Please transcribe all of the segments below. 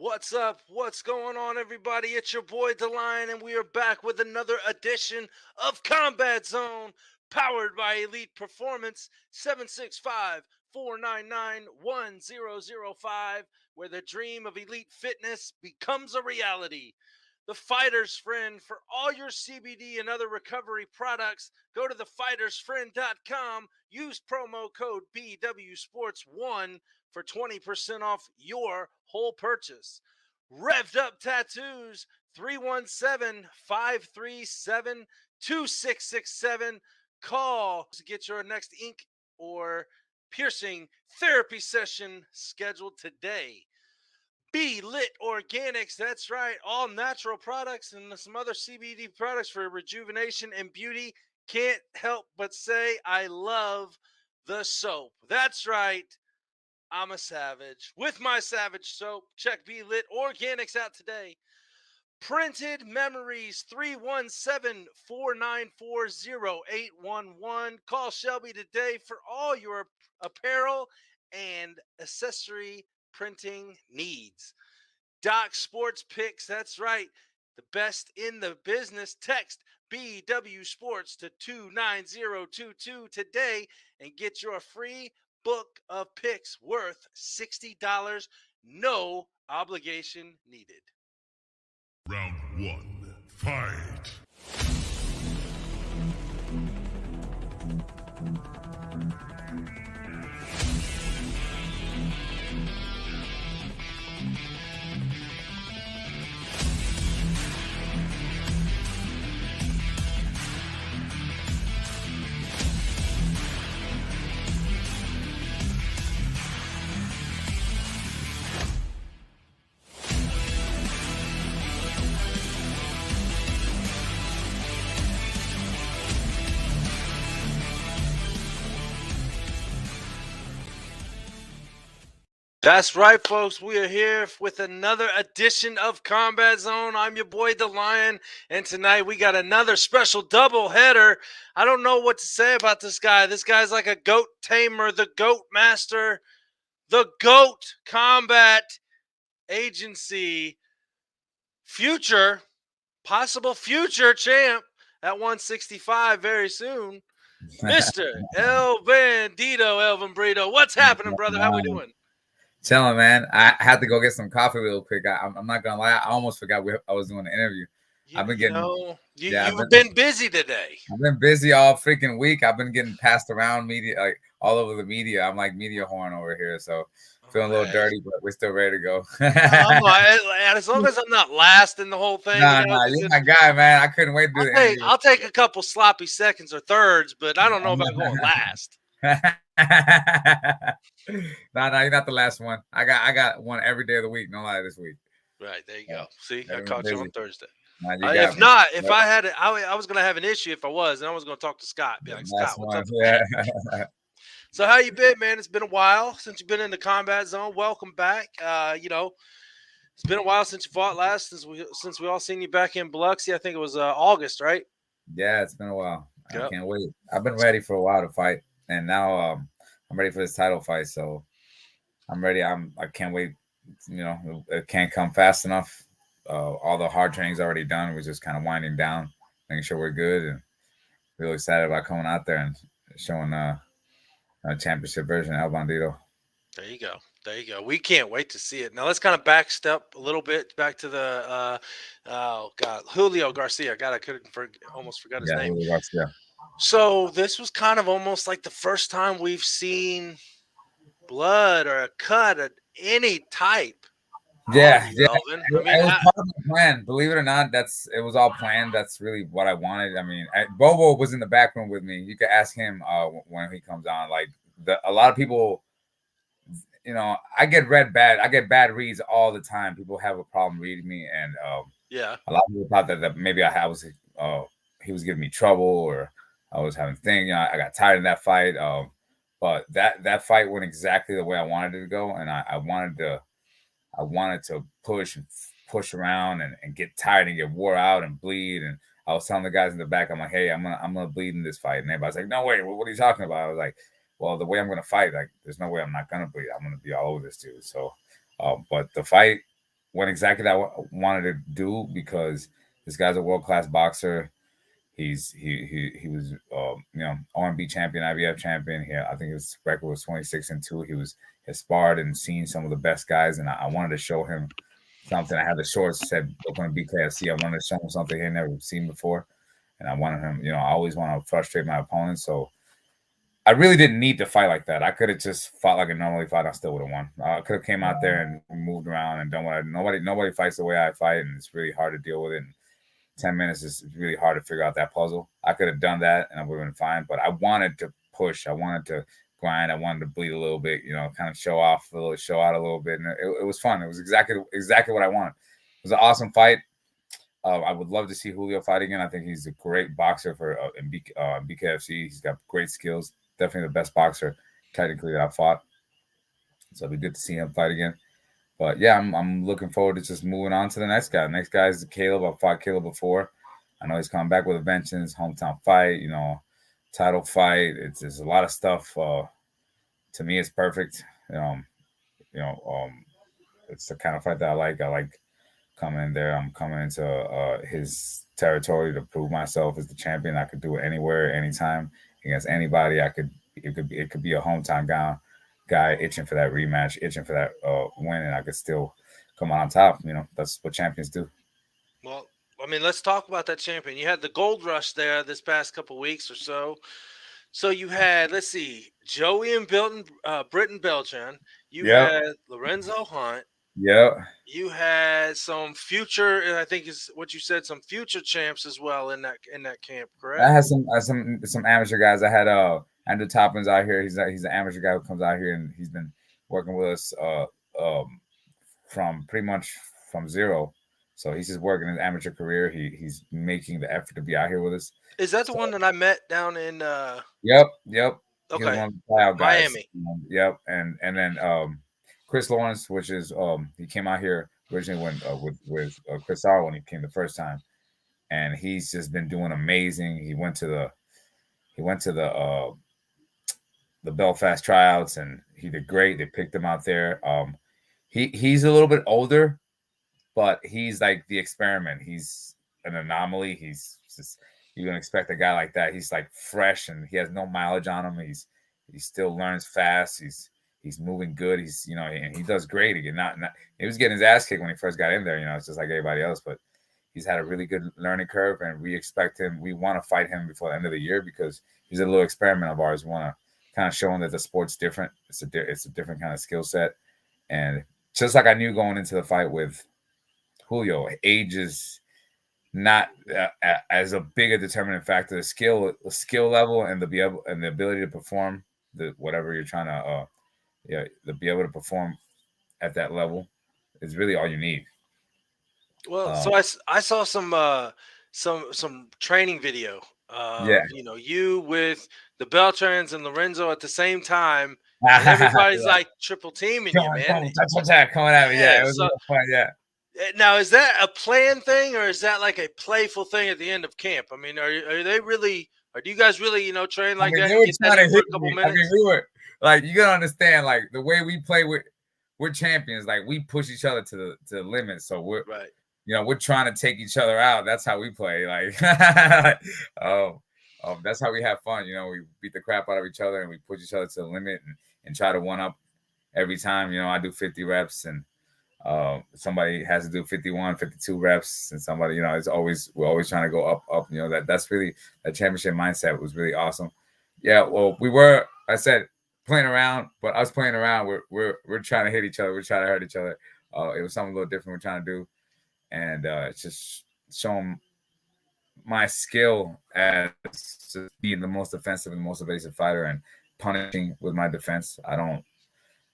What's up? What's going on, everybody? It's your boy DaLion, and we are back with another edition of Combat Zone, powered by Elite Performance 765-499-1005, where the dream of elite fitness becomes a reality. The Fighter's Friend for all your CBD and other recovery products. Go to thefightersfriend.com. Use promo code BWSports1 for 20% off your whole purchase. Revved Up Tattoos, 317-537-2667. Call to get your next ink or piercing therapy session scheduled today. BeeLit Organics, that's right, all natural products and some other CBD products for rejuvenation and beauty. Can't help but say I love the soap. That's right, I'm a savage. With my savage soap, check BeeLit Organics out today. Printed Memories, 317-494-0811. Call Shelby today for all your apparel and accessory printing needs. Doc Sports Picks, that's right, the best in the business. Text BW Sports to 29022 today and get your free book of picks worth $60. No obligation needed. Round one, fight! That's right, folks. We are here with another edition of Combat Zone. I'm your boy, DaLion, and tonight we got another special double header. I don't know what to say about this guy. This guy's like a goat tamer, the goat master, the goat combat agency, possible future champ at 165 very soon, Mr. Bandido Elvin Brito. What's happening, brother? How we doing? Chilling, man. I had to go get some coffee real quick. I'm not gonna lie. I almost forgot I was doing the interview. I've been getting. You've been busy today. I've been busy all freaking week. I've been getting passed around media, like all over the media. I'm like media horn over here, so feeling a little dirty, but we're still ready to go. As long as I'm not last in the whole thing. Nah, you're my guy, man. I couldn't wait to do the interview. I'll take a couple sloppy seconds or thirds, but I don't know about going last. No, you're not the last one. I got one every day of the week. No lie, this week. Right, there you go. See, I caught you on Thursday. If I had it, I was gonna have an issue if I was, and I was gonna talk to Scott. Be like, Scott, what's up? Yeah. So how you been, man? It's been a while since you've been in the Combat Zone. Welcome back. It's been a while since you fought last. Since we all seen you back in Biloxi. I think it was August, right? Yeah, it's been a while. Yep. I can't wait. I've been ready for a while to fight, and now I'm ready for this title fight. So I'm ready. I can't wait. It can't come fast enough. All the hard training's already done. We're just kind of winding down, making sure we're good, and really excited about coming out there and showing a championship version of El Bandido. There you go. We can't wait to see it. Now let's kind of back step a little bit back to the Julio Garcia. God, almost forgot his name. Julio Garcia. So this was kind of almost like the first time we've seen blood or a cut of any type. Yeah. It was part of the plan. Believe it or not, it was all planned. That's really what I wanted. I mean, Bobo was in the back room with me. You could ask him when he comes on. Like a lot of people, I get bad. I get bad reads all the time. People have a problem reading me, and a lot of people thought that maybe he was giving me trouble or I was having things. I got tired of that fight. But that fight went exactly the way I wanted it to go, and I wanted to push around and get tired and get wore out and bleed. And I was telling the guys in the back, I'm like, hey, I'm gonna bleed in this fight. And everybody's like, no way, what are you talking about? I was like, well, the way I'm gonna fight, like, there's no way I'm not gonna bleed. I'm gonna be all over this dude. So, but the fight what exactly that I wanted to do, because this guy's a world class boxer. He was R&B champion, IBF champion. Here, I think his record was 26-2. He sparred and seen some of the best guys, and I wanted to show him something. I had the shorts said Brooklyn BKFC. I wanted to show him something he had never seen before, and I wanted him. I always want to frustrate my opponent, so I really didn't need to fight like that. I could have just fought like a normally fight. I still would have won. I could have came out there and moved around and done what nobody fights the way I fight, and it's really hard to deal with it. And 10 minutes is really hard to figure out that puzzle. I could have done that and I would have been fine, but I wanted to push. I wanted to grind. I wanted to bleed a little bit, kind of show out a little bit. And it was fun. It was exactly what I wanted. It was an awesome fight. I would love to see Julio fight again. I think he's a great boxer for in BKFC. He's got great skills. Definitely the best boxer technically that I've fought. So it'd be good to see him fight again. But yeah, I'm looking forward to just moving on to the next guy. The next guy is Kaleb. I've fought Kaleb before. I know he's coming back with a vengeance, hometown fight, title fight. It's a lot of stuff. To me, it's perfect. It's the kind of fight that I like. I like coming in there. I'm coming into his territory to prove myself as the champion. I could do it anywhere, anytime, against anybody. It could be a hometown guy itching for that rematch, itching for that win, and I could still come on top. That's what champions do. Well, I mean, let's talk about that champion. You had the gold rush there this past couple weeks or so. So you had, let's see, Joey and Britton Belgian. You had Lorenzo Hunt. Yeah. You had some future, and I think is what you said, some future champs as well in that camp, correct? I had some amateur guys. I had Andrew Toppins out here. He's an amateur guy who comes out here, and he's been working with us from pretty much from zero. So he's just working his amateur career. He's making the effort to be out here with us. Is that the one that I met down in? Yep. Okay. He's one of the tryout guys. Miami. Yep. And then Chris Lawrence, which is he came out here originally with Chris R when he came the first time, and he's just been doing amazing. He went to the Belfast tryouts, and he did great. They picked him out there. He's a little bit older, but he's like the experiment. He's an anomaly. You can expect a guy like that. He's like fresh, and he has no mileage on him. He still learns fast. He's moving good. And he does great. He was getting his ass kicked when he first got in there. It's just like everybody else, but he's had a really good learning curve, and we expect him. We want to fight him before the end of the year because he's a little experiment of ours. We want to kind of show him that the sport's different. It's a different kind of skill set, and just like I knew going into the fight with Julio, age is not as a big a determinant factor. The skill level and the ability to perform whatever you're trying to to be able to perform at that level is really all you need. Well, so I saw some training video. You with the Beltrans and Lorenzo at the same time. And everybody's like triple teaming you, man. Coming at me. Yeah, it was fun. Yeah. Now, is that a planned thing, or is that like a playful thing at the end of camp? I mean, are they really? Or do you guys really, train like that? They were trying to hit me. I mean, we were like, you gotta understand, like the way we play we're champions. Like we push each other to the limit. So we're right. We're trying to take each other out. That's how we play. Like, that's how we have fun. We beat the crap out of each other and we push each other to the limit and try to one up every time. I do 50 reps and somebody has to do 51, 52 reps, and somebody, we're always trying to go up. That's really that championship mindset was really awesome. Yeah, well, we were, I said, playing around, but us playing around, we're trying to hit each other, we're trying to hurt each other. It was something a little different we're trying to do, and it's just showing my skill as just being the most offensive and most evasive fighter and punishing with my defense.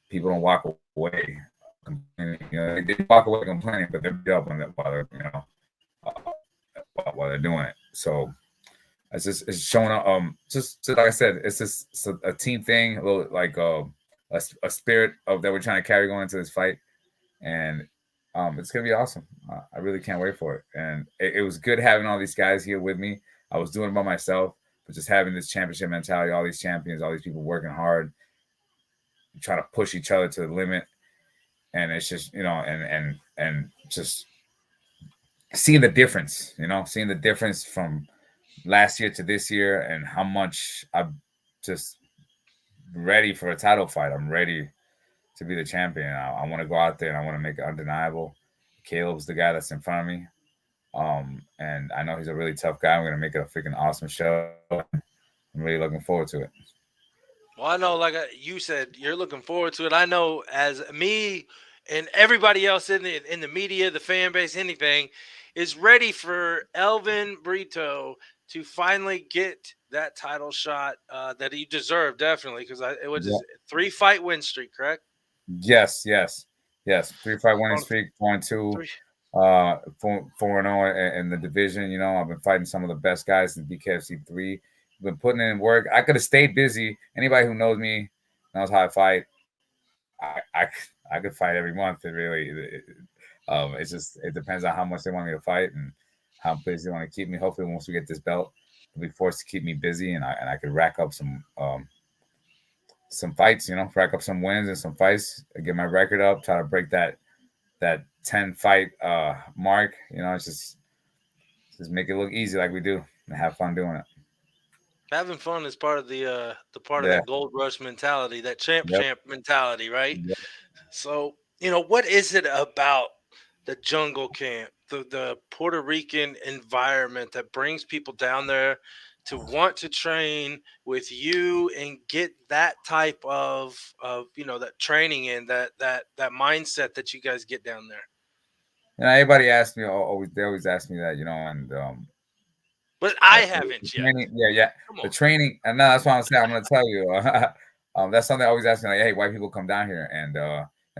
People don't walk away complaining. They walk away complaining, but they're beat up on that while they're doing it. So it's showing up. Just like I said, it's just a team thing, a little like a spirit of that we're trying to carry going into this fight, and it's gonna be awesome. I really can't wait for it. And it was good having all these guys here with me. I was doing it by myself, but just having this championship mentality, all these champions, all these people working hard, trying to push each other to the limit. and it's just and just seeing the difference, seeing the difference from last year to this year, and how much I'm just ready for a title fight. I'm ready to be the champion. I want to go out there and I want to make it undeniable. Kaleb's the guy that's in front of me. And I know he's a really tough guy. I'm gonna make it a freaking awesome show. I'm really looking forward to it. Well, I know, like you said, you're looking forward to it. I know, as me and everybody else in the media, the fan base, anything, is ready for Elvin Brito to finally get that title shot that he deserved, definitely, because it was his 3-fight win streak, correct? Yes. 3-fight winning streak, 4-2, 4-0 in the division. I've been fighting some of the best guys in BKFC 3. Been putting in work. I could have stayed busy. Anybody who knows me knows how I fight. I could fight every month. It's just, it depends on how much they want me to fight and how busy they want to keep me. Hopefully, once we get this belt, they'll be forced to keep me busy, and I could rack up some fights. Rack up some wins and some fights. Get my record up. Try to break that 10-fight mark. It's just make it look easy like we do, and have fun doing it. Having fun is part of the part of that gold rush mentality, that champ mentality, right? Yep. So, what is it about the jungle camp, the Puerto Rican environment that brings people down there to want to train with you and get that type of that training and that mindset that you guys get down there? Everybody asks me, they always ask me that, and but I haven't yet. Yeah. The training, and no, that's what I'm saying. I'm going to tell you. That's something I always ask me, like, hey, white people come down here, and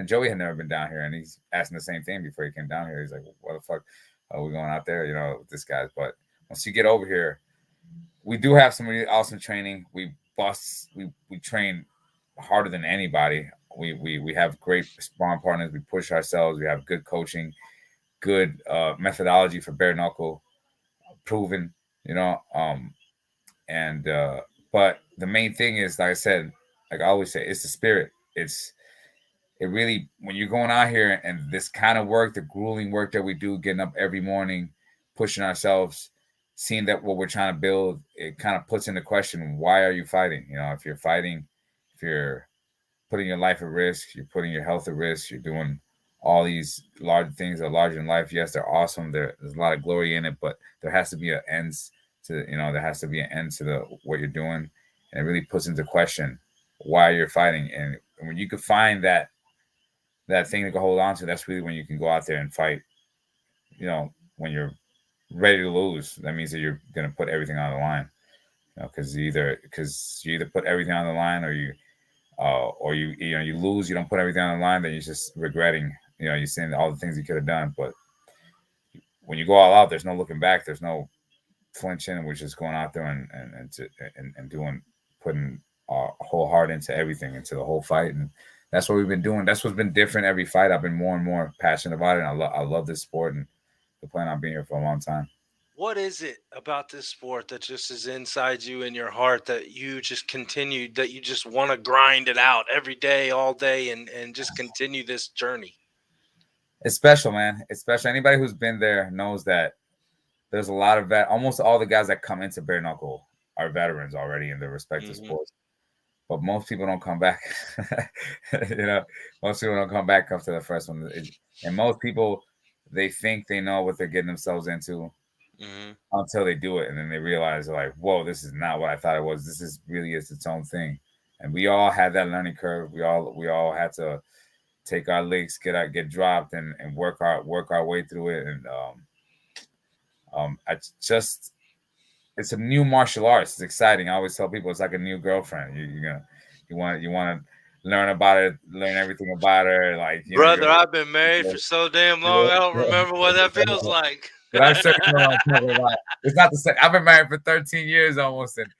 Joey had never been down here, and he's asking the same thing before he came down here. He's like, what the fuck are we going out there, with this guy? But once you get over here, we do have some really awesome training. We train harder than anybody. We have great sparring partners. We push ourselves. We have good coaching, good methodology for bare knuckle, proven. But the main thing is, like I said, like I always say, it's the spirit. It really, when you're going out here and this kind of work, the grueling work that we do, getting up every morning, pushing ourselves, seeing that what we're trying to build, it kind of puts into question, why are you fighting? If you're fighting, if you're putting your life at risk, you're putting your health at risk, you're doing all these large things that are larger than life. Yes, they're awesome. There's a lot of glory in it, but there has to be an end to, there has to be an end to what you're doing. And it really puts into question why you're fighting. And when you can find that thing to go hold on to, that's really when you can go out there and fight. When you're ready to lose, that means that you're going to put everything on the line. Because you either put everything on the line, or you lose, you don't put everything on the line, then you're just regretting. You're seeing all the things you could have done. But when you go all out, there's no looking back. There's no flinching. We're just going out there and putting our whole heart into everything, into the whole fight. And that's what we've been doing. That's what's been different every fight. I've been more and more passionate about it. And I love this sport, and I plan on being here for a long time. What is it about this sport that just is inside you, in your heart, that you just continue, that you just want to grind it out every day, all day, and just continue this journey? It's special, man. It's special. Anybody who's been there knows that there's a lot of almost all the guys that come into bare knuckle are veterans already in their respective sports. But most people don't come back. Most people don't come back after the first one. And most people, they think they know what they're getting themselves into until they do it. And then they realize, like, whoa, this is not what I thought it was. This really is its own thing. And we all had that learning curve. We all had to take our licks, get dropped, and work our way through it. And it's a new martial arts. It's exciting. I always tell people it's like a new girlfriend. You want to learn about it, learn everything about her. Like, brother, I've been married for so damn long. I don't remember what that feels like. But I'm sure it's not the same. I've been married for 13 years almost, and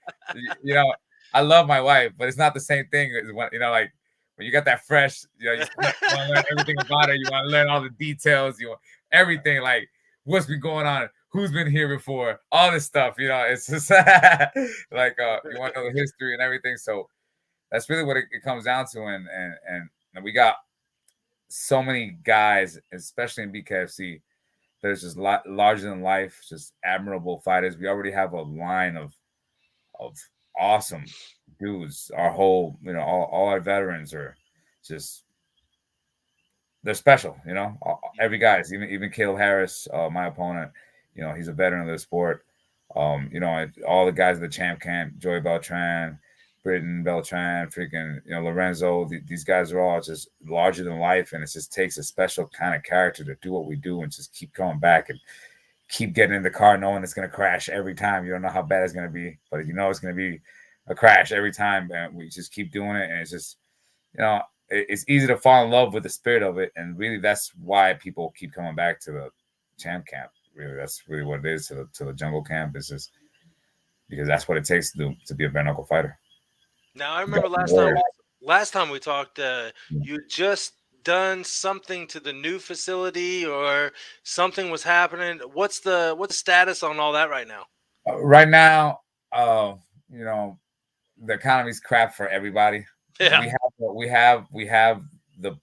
I love my wife, but it's not the same thing as when like when you got that fresh. You want to learn everything about her. You want to learn all the details. You want everything, like what's been going on. Who's been here before? All this stuff, it's just like you want to know the history and everything. So that's really what it comes down to. And we got so many guys, especially in BKFC, there's just larger than life, just admirable fighters. We already have a line of awesome dudes. Our whole, all our veterans are just they're special. Every guy's even Kaleb Harris, my opponent. He's a veteran of the sport. All the guys at the champ camp, Joey Beltran, Britton Beltran, freaking, Lorenzo. These guys are all just larger than life, and it just takes a special kind of character to do what we do and just keep coming back and keep getting in the car knowing it's going to crash every time. You don't know how bad it's going to be, but it's going to be a crash every time, and we just keep doing it. And it's just, it's easy to fall in love with the spirit of it, and really that's why people keep coming back to the champ camp. Really, that's really what it is to the jungle camp. It's just because that's what it takes to be a bare knuckle fighter. Now I remember last time we talked, you just done something to the new facility, or something was happening. What's the status on all that right now? Right now, the economy's crap for everybody. Yeah. We have the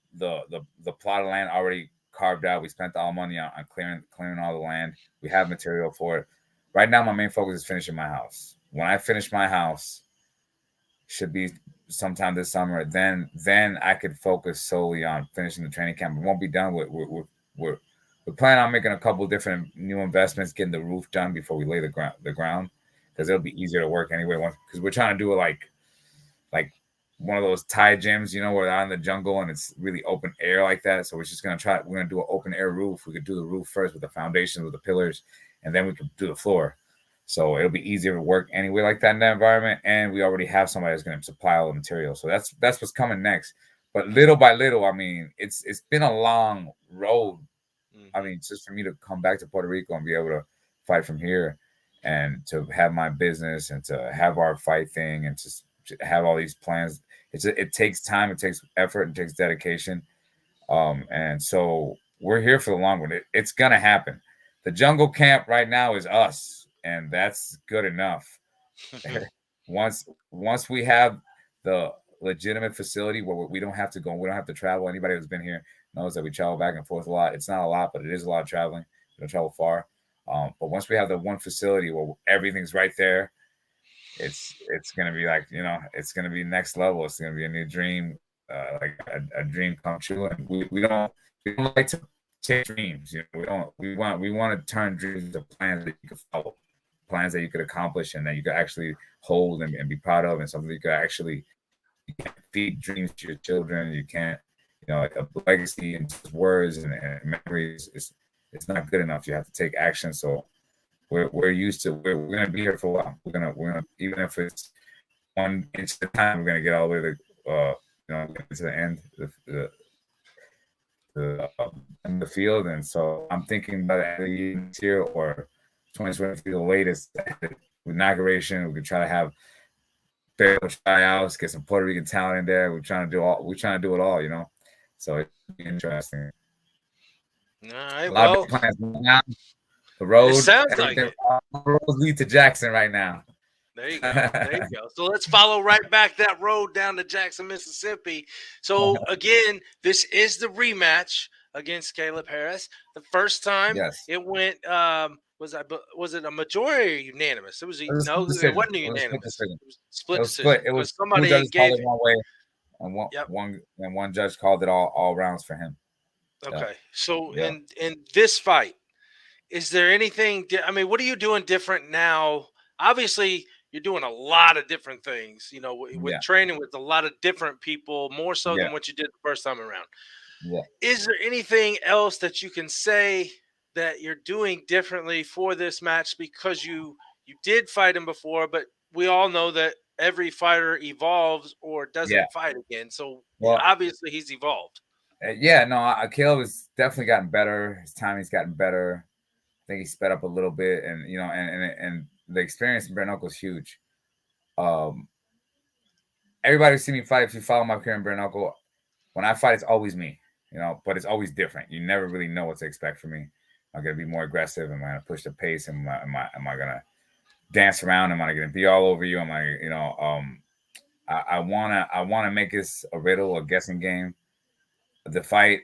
plot of land already carved out. We spent all money on clearing all the land. We have material for it. Right now, my main focus is finishing my house. When I finish my house, should be sometime this summer. Then I could focus solely on finishing the training camp. It won't be done. We're planning on making a couple different new investments, getting the roof done before we lay the ground, because it'll be easier to work anyway. Because we're trying to do it like one of those Thai gyms, where they're out in the jungle and it's really open air like that. So we're just gonna we're gonna do an open air roof. We could do the roof first with the foundation, with the pillars, and then we could do the floor. So it'll be easier to work anyway like that in that environment. And we already have somebody that's going to supply all the material. So that's what's coming next. But little by little, I mean, it's been a long road. I mean, just for me to come back to Puerto Rico and be able to fight from here, and to have my business and to have our fight thing and just have all these plans. It takes time, it takes effort, it takes dedication. And so we're here for the long run. It's going to happen. The jungle camp right now is us, and that's good enough. Once we have the legitimate facility where we don't have to go, we don't have to travel. Anybody who's been here knows that we travel back and forth a lot. It's not a lot, but it is a lot of traveling. We don't travel far. But once we have the one facility where everything's right there, it's gonna be like, it's gonna be next level. It's gonna be a new dream, like a dream come true. And we don't like to chase dreams. We want to turn dreams into plans that you can follow, plans that you could accomplish and that you could actually hold and be proud of, and something that you could actually, you can't feed dreams to your children. You can't, like a legacy and just words and memories. It's not good enough. You have to take action. So we're used to, we're going to be here for a while. We're gonna even if it's 1 inch at a time, we're going to get all the way to the end in the field. And so I'm thinking by the end of the year next year, or 2023, the latest inauguration, we could try to have tryouts, get some Puerto Rican talent in there. We're trying to do it all, So it's interesting. All right, a lot of plans now. The road, it sounds like it. All roads lead to Jackson right now. There you go. So let's follow right back that road down to Jackson, Mississippi. So again, this is the rematch against Kaleb Harris. The first time it went, was it a majority or unanimous? It wasn't unanimous. It was split decision. It was somebody gave it one way, and one judge called it all rounds for him. Okay. So in this fight, is there anything? What are you doing different now? Obviously, you're doing a lot of different things, with training with a lot of different people, more so than what you did the first time around. Yeah. Is there anything else that you can say that you're doing differently for this match? Because you did fight him before, but we all know that every fighter evolves or doesn't fight again. So obviously he's evolved. Kaleb has definitely gotten better. His timing's gotten better. I think he sped up a little bit, and and the experience in bare knuckle is huge. Everybody who's seen me fight, if you follow my career in bare knuckle, when I fight, it's always me, but it's always different. You never really know what to expect from me. Am I gonna be more aggressive? Am I gonna push the pace? Am I gonna dance around? Am I gonna be all over you? Am I wanna make this a riddle, a guessing game. The fight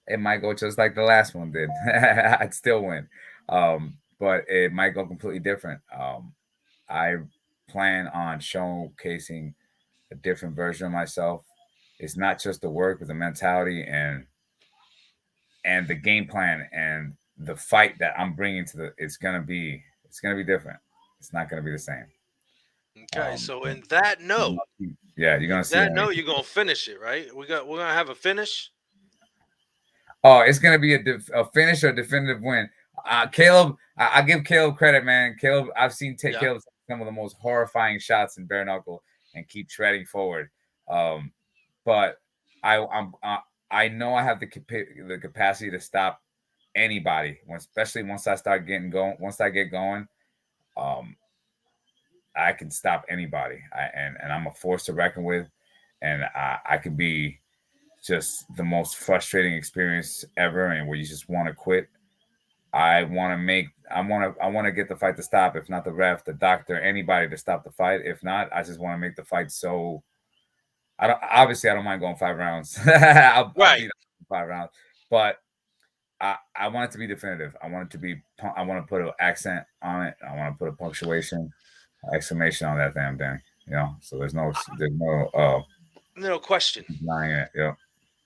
it might go just like the last one did. I'd still win. But it might go completely different. I plan on showcasing a different version of myself. It's not just the work, but the mentality and the game plan and the fight that I'm bringing to the. It's gonna be different. It's not gonna be the same. Okay, so in that note, yeah, you're gonna see that note, you're gonna finish it, right? We're gonna have a finish. Oh, it's gonna be a finish or a definitive win. Kaleb, I give Kaleb credit, man. Kaleb, I've seen Kaleb some of the most horrifying shots in bare knuckle and keep treading forward. But I know I have the capacity to stop anybody, especially once I start getting going. Once I get going, I can stop anybody. And I'm a force to reckon with, and I could be just the most frustrating experience ever, and where you just want to quit. I want to get the fight to stop. If not the ref, the doctor, anybody to stop the fight. If not, I just want to make the fight so. I don't mind going 5 rounds. I'll beat 5 rounds, but I want it to be definitive. I want to put an accent on it. I want to put a punctuation, exclamation on that damn thing. You know, so there's no question denying it. Yeah.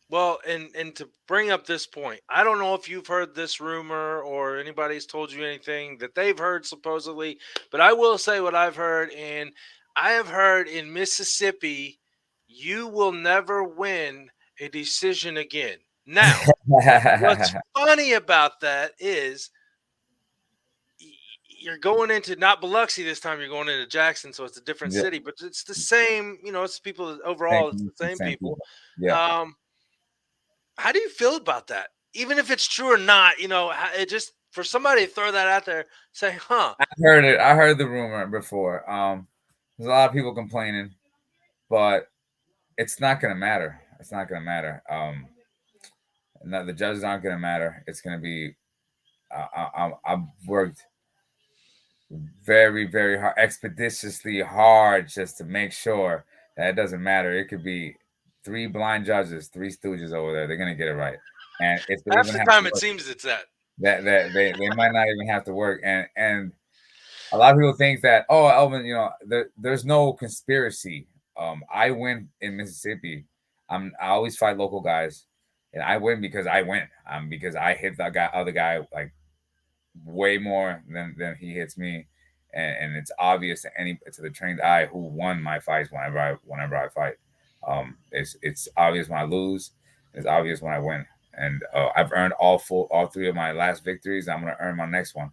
Well, and to bring up this point, I don't know if you've heard this rumor or anybody's told you anything that they've heard supposedly, but I will say what I've heard, and I have heard in Mississippi, you will never win a decision again. Now, what's funny about that is you're going into not Biloxi this time, you're going into Jackson, so it's a different city, but it's the same, it's people overall, it's the same people. Yeah. How do you feel about that? Even if it's true or not, it just for somebody to throw that out there, say, huh? I heard it. I heard the rumor before. There's a lot of people complaining, but it's not going to matter. It's not going to matter. No, the judges aren't going to matter. It's going to be. I've worked very, very hard, expeditiously hard, just to make sure that it doesn't matter. It could be 3 blind judges, 3 stooges over there. They're gonna get it right. And if half the time it seems it's that they might not even have to work. And a lot of people think that, oh, Elvin, there's no conspiracy. I win in Mississippi. I always fight local guys, and I win because I win. Because I hit the other guy like way more than he hits me, and it's obvious to the trained eye who won my fights whenever I fight. It's obvious when I lose. It's obvious when I win. And I've earned all 3 of my last victories. I'm gonna earn my next one,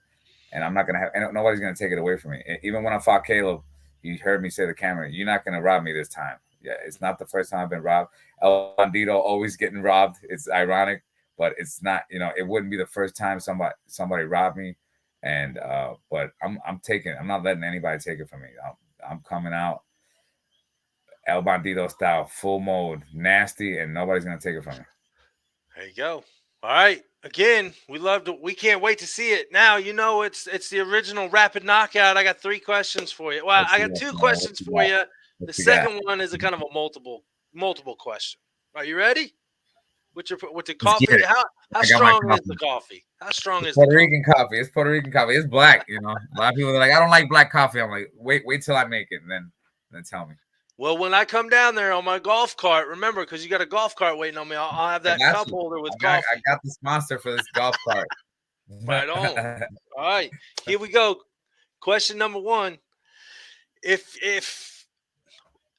and I'm not gonna have. And nobody's gonna take it away from me. Even when I fought Kaleb, you heard me say to the camera, "You're not gonna rob me this time." Yeah, it's not the first time I've been robbed. El Bandido always getting robbed. It's ironic, but it's not. It wouldn't be the first time somebody robbed me. And but I'm not letting anybody take it from me. I'm coming out El Bandido style, full mode, nasty, and nobody's gonna take it from me. There you go. All right. Again, we can't wait to see it. Now it's the original rapid knockout. I got 3 questions for you. Well, I got 2 questions for you. The second one is a kind of a multiple question. Are you ready? With the coffee? How strong is the coffee? How strong is Puerto Rican coffee? It's Puerto Rican coffee. It's black. A lot of people are like, I don't like black coffee. I'm like, wait till I make it, and then tell me. Well, when I come down there on my golf cart, remember, because you got a golf cart waiting on me, I'll have that cup holder with coffee. I got the sponsor for this golf cart. Right on. All right, here we go. Question number 1. If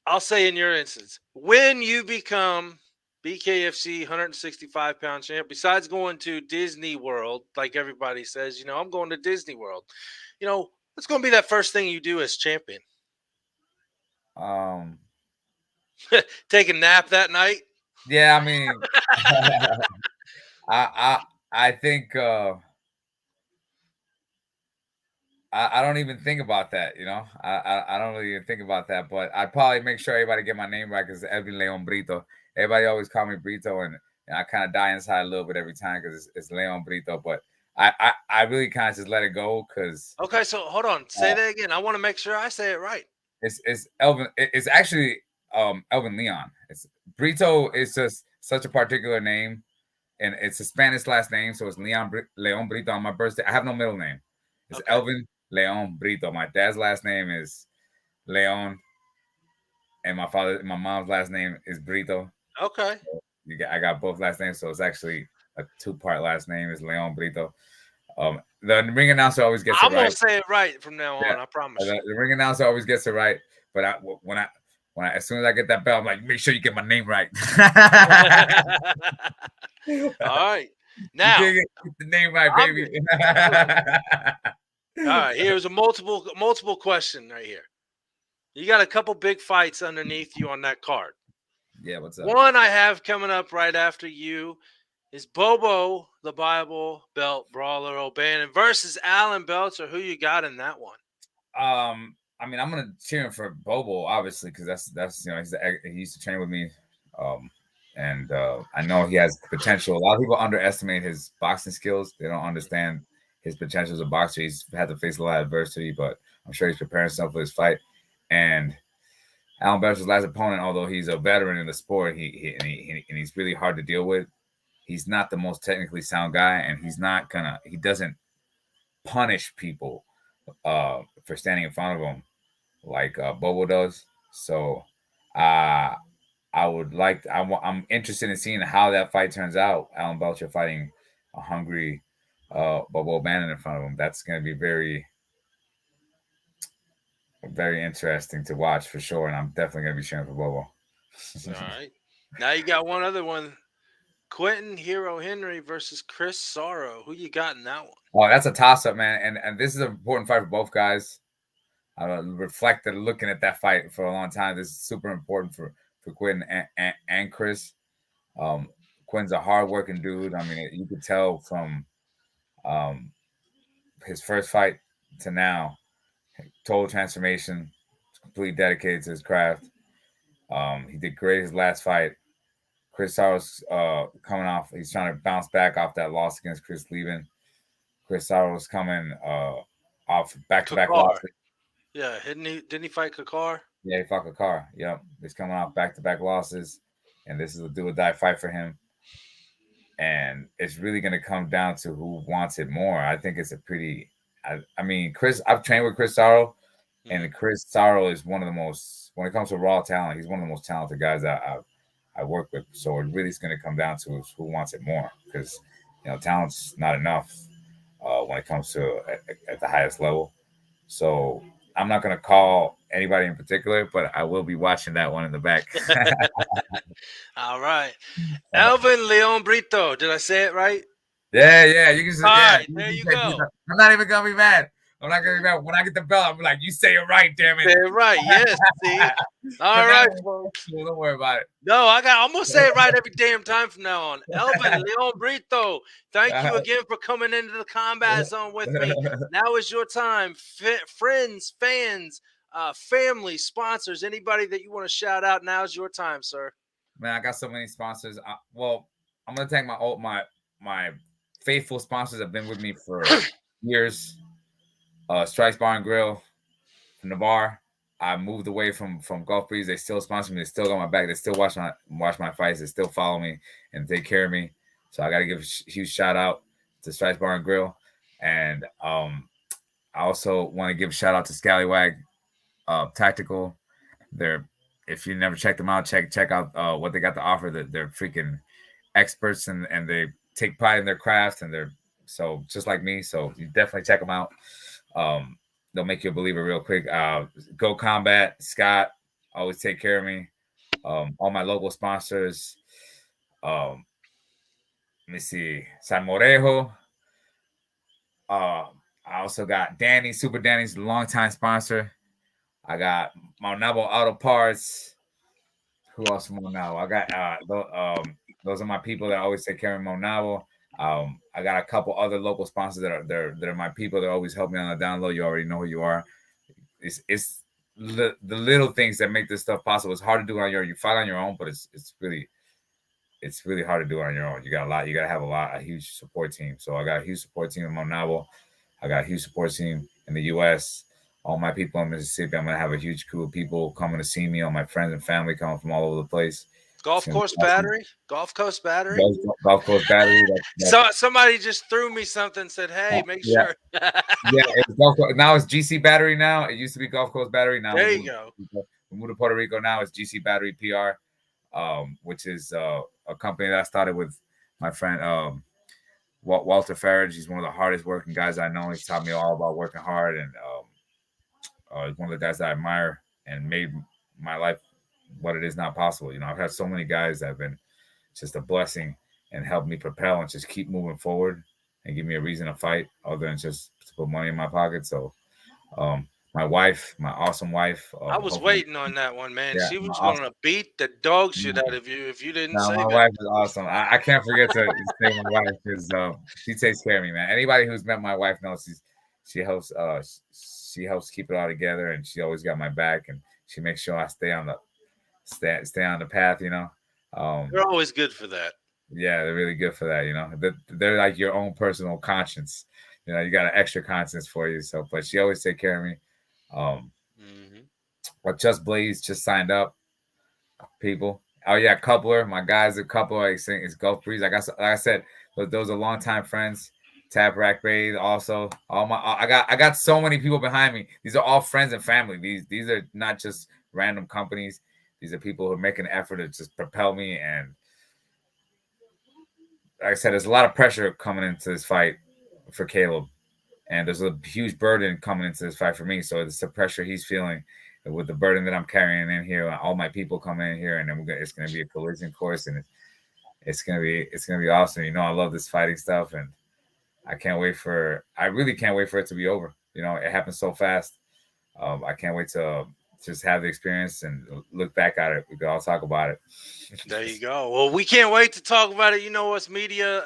I'll say in your instance, when you become BKFC 165-pound champ, besides going to Disney World, like everybody says, I'm going to Disney World. What's going to be that first thing you do as champion? Take a nap that night? Yeah, I mean, I think I don't even think about that. I don't really even think about that. But I probably make sure everybody get my name right, because Elvin Leon Brito. Everybody always call me Brito, and I kind of die inside a little bit every time because it's Leon Brito. But I really kind of just let it go because. Okay, so hold on. Say that again. I want to make sure I say it right. It's Elvin. It's actually Elvin Leon. It's Brito is just such a particular name and it's a Spanish last name, so it's Leon Brito on my birthday. I have no middle name. It's Okay. Elvin Leon Brito. My dad's last name is Leon, and my mom's last name is Brito. Okay. So I got both last names, so it's actually a 2-part last name. Is Leon Brito. The ring announcer always gets it right. I'm gonna say it right from now on. I promise. The ring announcer always gets it right, but when I as soon as I get that bell, I'm like, make sure you get my name right. All right, now get the name right, baby. All right, here's a multiple question right here. You got a couple big fights underneath you on that card. Yeah, what's up? One I have coming up right after you is Bobo, the Bible Belt Brawler O'Bannon versus Alan Belcher. Who you got in that one? I mean, I'm gonna cheer him for Bobo, obviously, because that's he used to train with me, and I know he has potential. A lot of people underestimate his boxing skills. They don't understand his potential as a boxer. He's had to face a lot of adversity, but I'm sure he's preparing himself for his fight. And Alan Belcher's last opponent, although he's a veteran in the sport, he's really hard to deal with. He's not the most technically sound guy, and he doesn't punish people for standing in front of him like Bobo does. So I'm interested in seeing how that fight turns out. Alan Belcher fighting a hungry Bobo O'Bannon in front of him. That's going to be very, very interesting to watch for sure. And I'm definitely going to be cheering for Bobo. All right. Now you got one other one. Quentin Hero Henry versus Chris Sorrow. Who you got in that one? Oh, that's a toss-up, man. And this is an important fight for both guys. I reflected looking at that fight for a long time. This is super important for Quentin and Chris. Quentin's a hard-working dude. I mean, you could tell from his first fight to now, total transformation, completely dedicated to his craft. He did great his last fight. Chris Sorrow's coming off. He's trying to bounce back off that loss against Chris Levin. Chris Sorrow's coming off back-to-back losses. Yeah, didn't he fight Kakar? Yeah, he fought Kakar. Yep. He's coming off back-to-back losses, and this is a do-or-die fight for him. And it's really going to come down to who wants it more. I think it's a pretty I mean, I've trained with Chris Sorrow, and Chris Sorrow is one of the most, when it comes to raw talent, he's one of the most talented guys that I work with. So it really is going to come down to who wants it more, because talent's not enough when it comes to at the highest level. So I'm not going to call anybody in particular, but I will be watching that one in the back. All right. Elvin Leon Brito. Did I say it right? Yeah. You can say, all right, there you go. I'm not even going to be mad. I'm not going to be mad. When I get the bell, I'm like, you say it right, damn it. Say it right. Yes. See? All right. Don't worry about it. No, I'm going to say it right every damn time from now on. Elvin Leon Brito, thank you again for coming into the combat zone with me. Now is your time. Friends, fans, family, sponsors, anybody that you want to shout out, now's your time, sir. Man, I got so many sponsors. Well, I'm going to thank my faithful sponsors that have been with me for years. Strikes Bar and Grill from the bar. I moved away from Gulf Breeze. They still sponsor me. They still got my back. They still watch my fights. They still follow me and take care of me. So I got to give a huge shout out to Strikes Bar and Grill. And I also want to give a shout out to Scallywag Tactical. If you never checked them out, check out what they got to offer. They're freaking experts and they take pride in their craft, and they're so just like me. So you definitely check them out. They'll make you a believer real quick. Go Combat, Scott, always take care of me. All my local sponsors. Let me see, San Morejo. I also got Danny, Super Danny's a longtime sponsor. I got Maunabo Auto Parts. Who else from Maunabo? I got those are my people that always take care of Maunabo. I got a couple other local sponsors that are my people that always help me on the down low. You already know who you are. It's the little things that make this stuff possible. It's hard to do on your own. You fight on your own, but it's really hard to do it on your own. You got to have a huge support team. So I got a huge support team in Maunabo. I got a huge support team in the U.S. All my people in Mississippi. I'm gonna have a huge crew of people coming to see me. All my friends and family coming from all over the place. Golf course battery. Golf coast battery. Golf course battery. So somebody just threw me something. Said, "Hey, make sure." Now it's GC battery. Now it used to be golf course battery. Now there you go. We moved to Puerto Rico. Now it's GC battery PR, which is a company that I started with my friend Walter Farage. He's one of the hardest working guys I know. He's taught me all about working hard, and he's one of the guys that I admire and made my life what it is now possible. You know, I've had so many guys that have been just a blessing and helped me propel and just keep moving forward and give me a reason to fight other than just to put money in my pocket. So my wife, my awesome wife. I was waiting on that one, man. Yeah, she was going to beat the dog shit out of you if you didn't say my that. wife is awesome. I can't forget to say my wife because she takes care of me, man. Anybody who's met my wife knows she helps keep it all together, and she always got my back, and she makes sure I stay on the path, you know. They're always good for that. Yeah, they're really good for that, you know. They're like your own personal conscience. You know, you got an extra conscience for you. So, but she always take care of me. But Just Blaze just signed up, people. Oh yeah, Coupler. My guys are Coupler. I think it's Gulf Breeze. Like I said, those are longtime friends. Tap Rack Bay. Also, I got so many people behind me. These are all friends and family. These are not just random companies. These are people who are making an effort to just propel me. And like I said, there's a lot of pressure coming into this fight for Kaleb. And there's a huge burden coming into this fight for me. So it's the pressure he's feeling with the burden that I'm carrying in here. All my people coming in here, and then it's going to be a collision course, and it's going to be awesome. You know, I love this fighting stuff, and I really can't wait for it to be over. You know, it happens so fast. I can't wait to just have the experience and look back at it. We could all talk about it. There you go. Well, we can't wait to talk about it. You know, us media,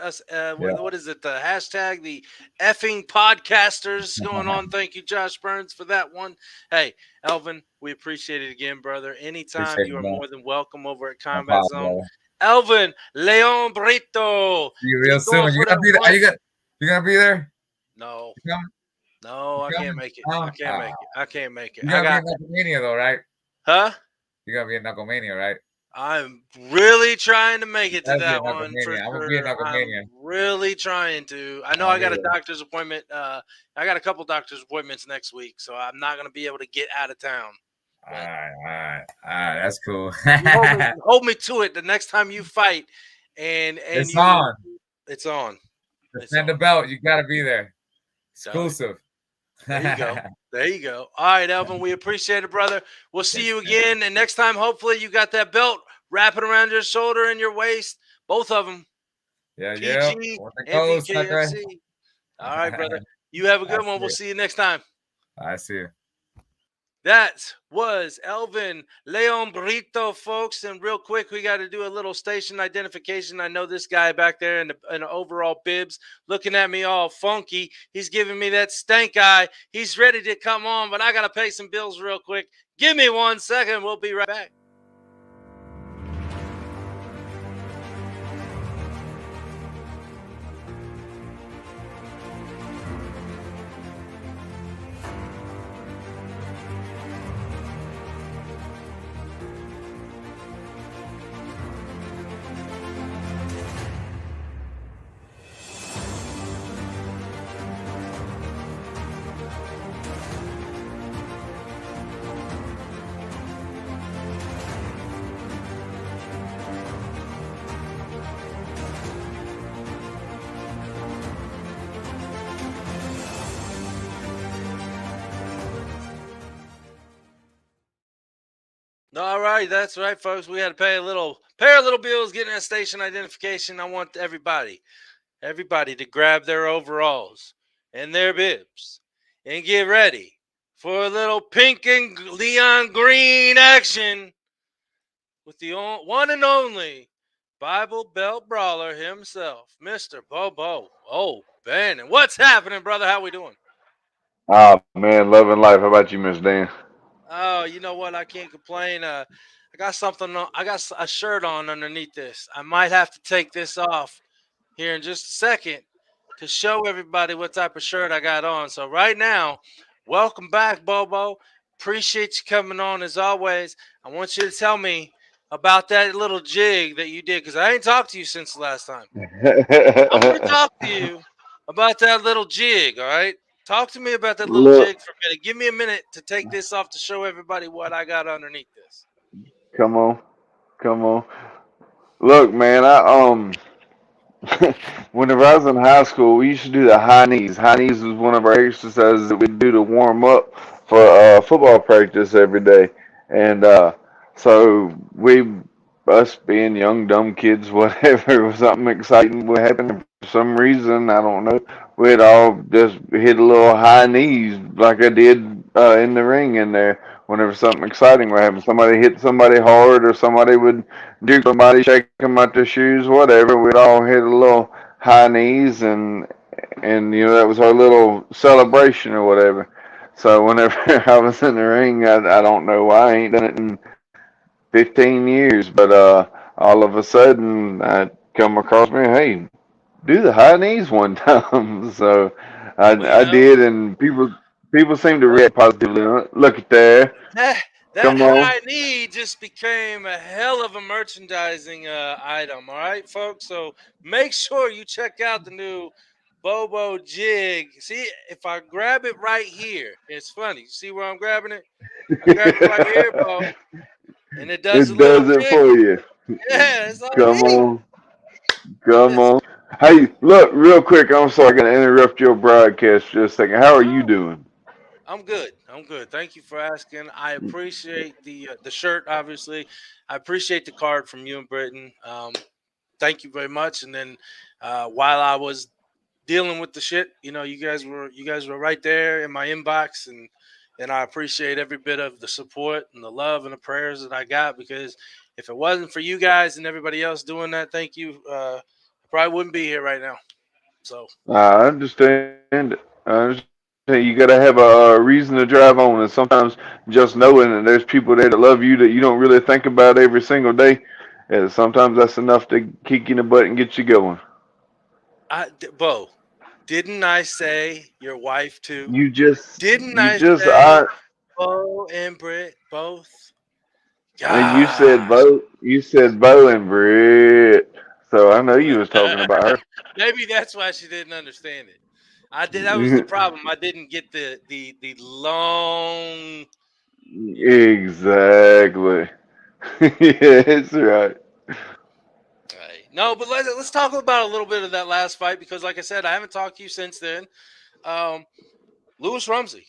what is it? The hashtag, the effing podcasters going on. Thank you, Josh Burns, for that one. Hey, Elvin, we appreciate it again, brother. Anytime, you are more than welcome over at Combat Zone. Elvin Leon Brito. See you real soon. You gonna be there? You gonna be there? No. No, I can't make it. I can't make it. You're gonna be in Knucklemania though, right? Huh? You're gonna be in Knucklemania, right? I'm really trying to make it to that one. I'm gonna be in Knucklemania. I'm really trying to. I know I got a doctor's appointment. I got a couple doctor's appointments next week, so I'm not gonna be able to get out of town. All right. That's cool. hold me to it the next time you fight, and it's on. It's on. Defend the belt. You gotta be there. Exclusive. There you go. There you go. All right, Elvin, we appreciate it, brother. We'll see you again. And next time, hopefully, you got that belt wrapping around your shoulder and your waist. Both of them. PG and BKFC. All right, brother. You have a good one. We'll see you next time. I see you. That was Elvin Leon Brito, folks. And real quick, we got to do a little station identification. I know this guy back there in the overall bibs looking at me all funky. He's giving me that stank eye. He's ready to come on, but I got to pay some bills real quick. Give me 1 second. We'll be right back. All right, that's right, folks. We had to pay a little bills getting that station identification. I want everybody to grab their overalls and their bibs and get ready for a little pink and neon green action with the one and only Bible Belt Brawler himself, Mr. Bobo O'Bannon. What's happening, brother? How we doing? Oh man, loving life. How about you, Miss Dan? Oh, you know what? I can't complain. I got something on. I got a shirt on underneath this. I might have to take this off here in just a second to show everybody what type of shirt I got on. So right now, welcome back, Bobo. Appreciate you coming on as always. I want you to tell me about that little jig that you did, because I ain't talked to you since the last time. I'm going to talk to you about that little jig, all right? Talk to me about that little Look, jig for a minute. Give me a minute to take this off to show everybody what I got underneath this. come on, come on. Look, man, I whenever I was in high school, we used to do the high knees. High knees was one of our exercises that we do to warm up for football practice every day. And so us being young, dumb kids, whatever, something exciting would happen. And for some reason, I don't know, we'd all just hit a little high knees like I did in the ring in there. Whenever something exciting would happen, somebody hit somebody hard, or somebody would do somebody, shake them out their shoes, whatever. We'd all hit a little high knees, and that was our little celebration or whatever. So whenever I was in the ring, I don't know why I ain't done it in 15 years, but all of a sudden I come across me, hey, do the high knees one time. So Well, I did, and people seem to react positively on it. Look at there, that come on. high knee just became a hell of a merchandising item, all right, folks? So make sure you check out the new Bobo jig. See, if I grab it right here, it's funny. You see where I'm grabbing it? I grab it right here, Bo, and it does a It little does it jiggle. for you. Yeah, it's on Come me. on, come Listen, on. Hey, look, real quick. I'm sorry, I'm gonna interrupt your broadcast just a second. How are you no, doing? I'm good. I'm good. Thank you for asking. I appreciate the shirt. Obviously, I appreciate the card from you and Britain. Thank you very much. And then while I was dealing with the shit, you guys were right there in my inbox, and I appreciate every bit of the support and the love and the prayers that I got, because if it wasn't for you guys and everybody else doing that, thank you, I probably wouldn't be here right now. So I understand it. I understand. You got to have a reason to drive on, and sometimes just knowing that there's people there that love you that you don't really think about every single day, sometimes that's enough to kick you in the butt and get you going. Bo, didn't I say your wife too? You just, Didn't you I just, say Bo and Britt both? you said Gosh. Bo, you said Bo and Britt, so I know you was talking about Maybe that's why she didn't understand it. I did. That was the her. problem. I didn't get the long. Exactly. Yeah, it's right. Right. No, but let's talk about a little bit of that last fight, because, like I said, I haven't talked to you since then. Um, Lewis Rumsey,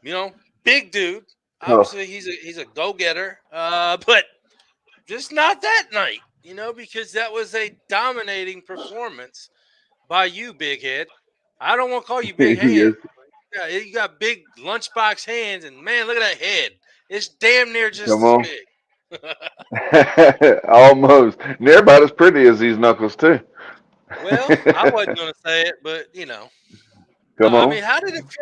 you know, big dude. Oh, Obviously, he's a go getter, but just not that night. Because that was a dominating performance by you, big head. I don't want to call you big hand. yes. Yeah, you got big lunchbox hands, and man, look at that head. It's damn near just Come as on. big. Almost. And they're about as pretty as these knuckles too. Well, I wasn't gonna say it, but no. Come I mean, on.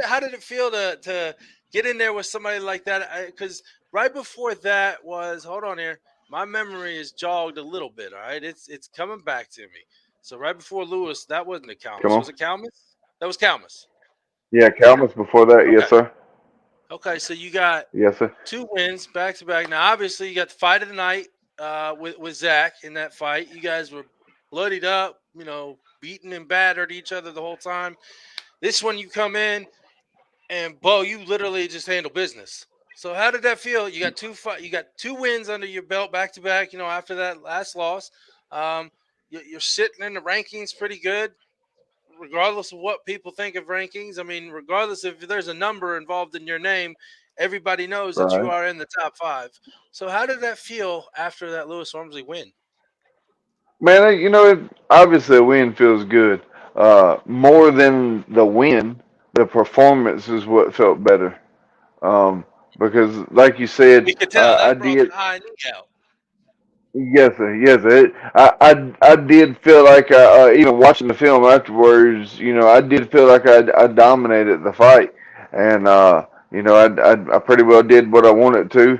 how did it feel to get in there with somebody like that? Because right before that was, hold on here, my memory is jogged a little bit. All right, it's coming back to me. So right before Lewis, that wasn't a Come Calmus. on. Was it Calmus? That was Calmus. Yeah, Calmus before that. Okay. Yes, sir. Okay. So you got Yes, sir. two wins back to back. Now, obviously, you got the fight of the night with Zach in that fight. You guys were bloodied up, beaten and battered each other the whole time. This one, you come in and Bo, you literally just handle business. So how did that feel? You got you got two wins under your belt back to back. After that last loss, you're sitting in the rankings pretty good, regardless of what people think of rankings. I mean, regardless if there's a number involved in your name, everybody knows that you Right. are in the top five. So how did that feel after that Lewis Ormsley win? Man, obviously a win feels good. More than the win, the performance is what felt better. Um, because, like you We said, could tell I that brought did. the high knee out. Yes, sir. Yes, sir. I did feel like even watching the film afterwards, I did feel like I dominated the fight, and I pretty well did what I wanted to.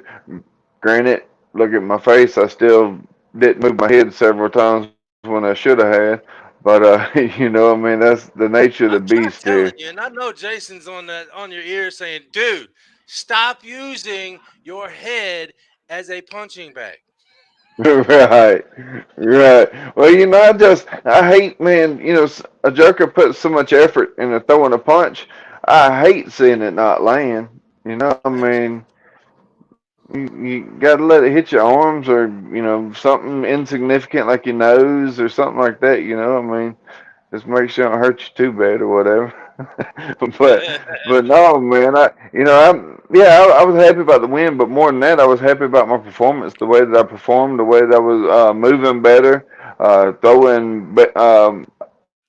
Granted, look at my face. I still didn't move my head several times when I should have had, but I mean, that's the nature of the I beast tried here. telling you, and I know Jason's on your ear saying, "Dude, stop using your head as a punching bag." Right, right. Well, I hate, man. A joker puts so much effort into throwing a punch. I hate seeing it not land. I mean, you got to let it hit your arms or something insignificant like your nose or something like that. I mean, just make sure it don't hurt you too bad or whatever. but but no, man. I was happy about the win, but more than that, I was happy about my performance. The way that I performed, the way that I was moving better, throwing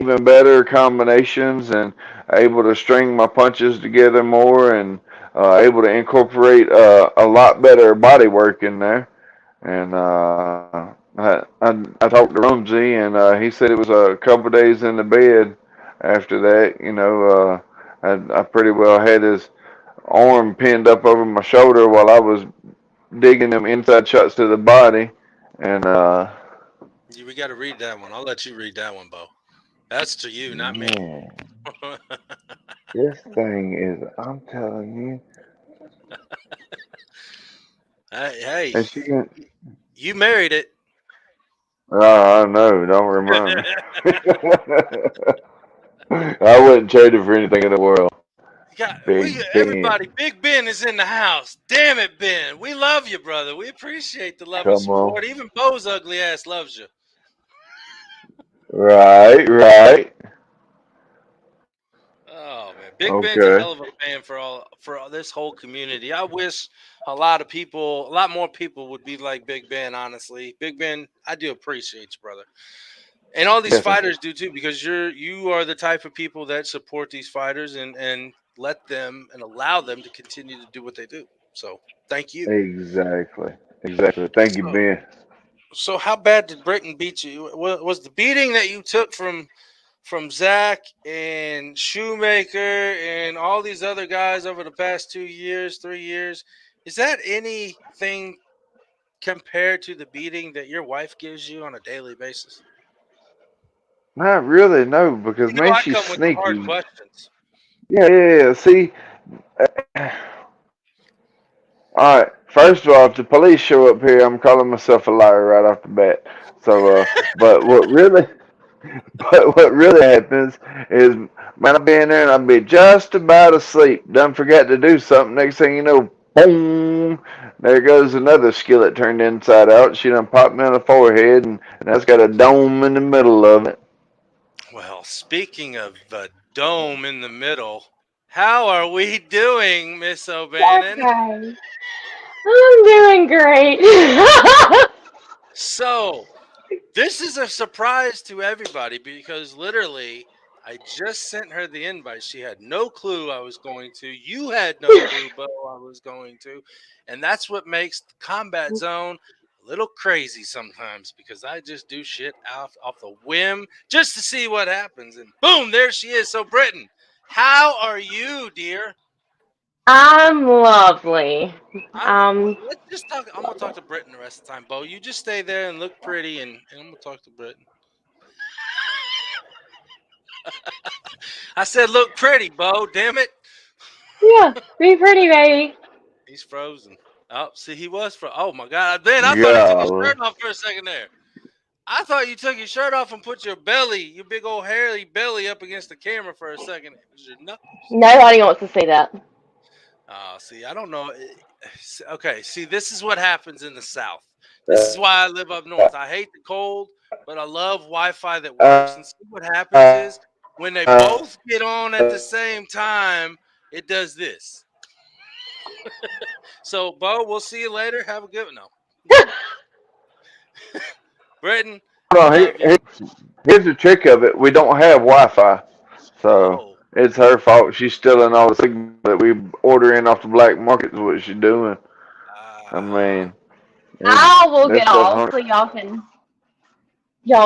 even better combinations, and able to string my punches together more, and able to incorporate a lot better body work in there. And I talked to Rumsey, and he said it was a couple days in the bed after that. I pretty well had his arm pinned up over my shoulder while I was digging them inside shots to the body. And We got to read that one. I'll let you read that one, Bo. That's to you, not me. man, this thing is, I'm telling you. Hey, And she, you married it. oh, I know, don't remind me. I wouldn't trade it for anything in the world. Big Ben. Everybody, Big Ben is in the house. Damn it, Ben. We love you, brother. We appreciate the love and Come on. support. Even Bo's ugly ass loves you. Right, right. Oh man, Big Ben's a Okay. hell of a fan for this whole community. I wish a lot more people would be like Big Ben. Honestly, Big Ben, I do appreciate you, brother, and all these Definitely. fighters do too, because you are the type of people that support these fighters and let them and allow them to continue to do what they do. So thank you. Exactly. Exactly. Thank you, So, Ben. so how bad did Britain beat you? Was the beating that you took from Zach and Shoemaker and all these other guys over the past 2 years, 3 years, is that anything compared to the beating that your wife gives you on a daily basis? Not really, no, because You know, man, I she's come with the hard sneaky. questions. Yeah, yeah, yeah. See, all right. First of all, if the police show up here, I'm calling myself a liar right off the bat. So, but what really happens is, man, I'll be in there and I'll be just about asleep. Done forget to do something. Next thing you know, boom, there goes another skillet turned inside out. She done popped me on the forehead, and that's got a dome in the middle of it. Well, speaking of the dome in the middle, how are we doing, Miss O'Bannon? Okay. I'm doing great. So, this is a surprise to everybody because literally I just sent her the invite. She had no clue I was going to. You had no clue, Bo, I was going to. And that's what makes the combat zone a little crazy sometimes because I just do shit off the whim just to see what happens. And boom, there she is. So, Britton, how are you, dear? I'm lovely. Let's just talk. I'm gonna talk to Britton the rest of the time, Bo. You just stay there and look pretty, and I'm gonna talk to Britton. I said, look pretty, Bo. Damn it. Yeah, be pretty, baby. He's frozen. Oh, see, he was Oh my God, Ben! I thought he took his Yeah. shirt off for a second there. I thought you took your shirt off and put your big old hairy belly, up against the camera for a second. It was your knuckles. Nobody wants to see that. See, I don't know. Okay, see, this is what happens in the South. This is why I live up north. I hate the cold, but I love Wi-Fi that works. And see, what happens is when they both get on at the same time, it does this. So, Bo, we'll see you later. Have a good one. No. Britton, Hold I on, love you. here's the trick of it. We don't have Wi-Fi, so Oh, it's her fault. She's stealing all the signal that we order in off the black market. Is what she's doing. I ah, mean, it's, I will that's get what off hun- so y'all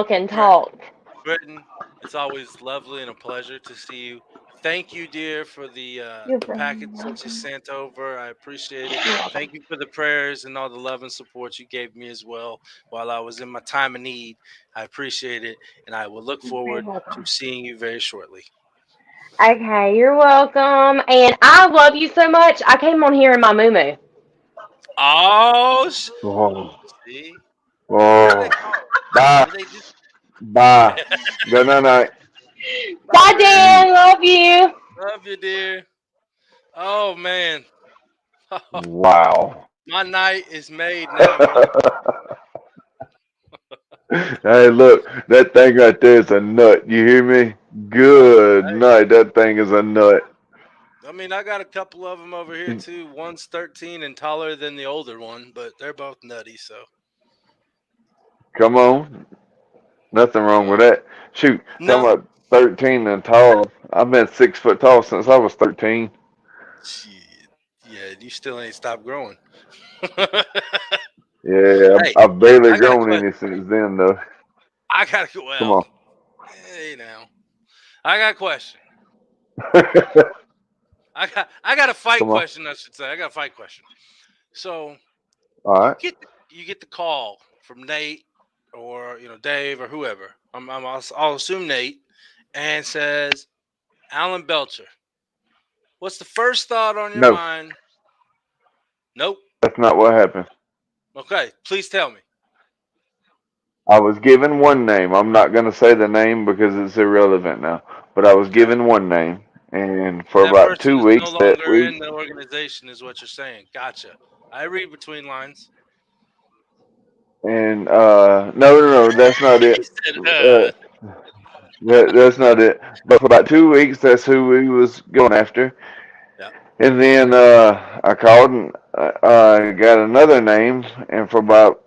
can all right. talk. Britton, it's always lovely and a pleasure to see you. Thank you, dear, for You're the very package that you welcome. sent over. I appreciate it. You're welcome. Thank you for the prayers and all the love and support you gave me as well while I was in my time of need. I appreciate it, and I will look You're very forward to welcome. seeing you very shortly. Okay, you're welcome. And I love you so much. I came on here in my moo. Oh, Oh, see. What do they Oh, call it? bye, Do they just bye. Good night. Bye, bye, man? Dan. Love you. Love you, dear. Oh man. Wow. My night is made now, brother. Hey, look, that thing right there is a nut. You hear me? Good Hey, night. That thing is a nut. I mean, I got a couple of them over here too. One's 13 and taller than the older one, but they're both nutty. So Come on. Nothing wrong with no, that. Shoot, talking no, about 13 and tall. I've been 6 foot tall since I was 13. shit. Yeah, you still ain't stopped growing. Yeah, Hey, I've barely I got a grown question. any since then, though. I got a Come well. on. Hey now, I got a question. Come I got a fight on. question. I should say. I got a fight question. So All you right. get the call from Nate or Dave or whoever. I'll assume Nate, and says Alan Belcher. What's the first thought on your No, mind? Nope. that's not what happened. Okay, please tell me. I was given one name. I'm not going to say the name because it's irrelevant now. But I was Okay, given one name. And for and that about person 2 is no weeks that longer week, in the organization, is what you're saying. Gotcha. I read between lines. and no, that's not He it. said, Uh, that's not it. But for about 2 weeks, that's who we was going after. Yeah. And then I called and got another name, and for about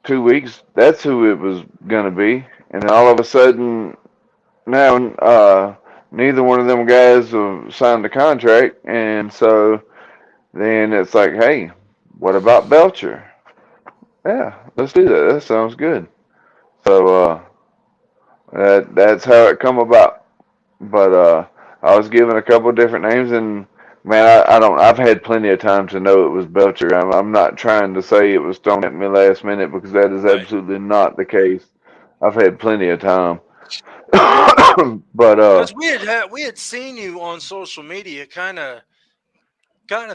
2 weeks, that's who it was gonna be. And then all of a sudden, now neither one of them guys have signed the contract, and so then it's like, hey, what about Belcher? Yeah, let's do that. That sounds good. So that's how it come about. But I was given a couple of different names, and man, I don't. I've had plenty of time to know it was Belcher. I'm not trying to say it was thrown at me last minute because that is Right. absolutely not the case. I've had plenty of time. But Because we had seen you on social media, kind of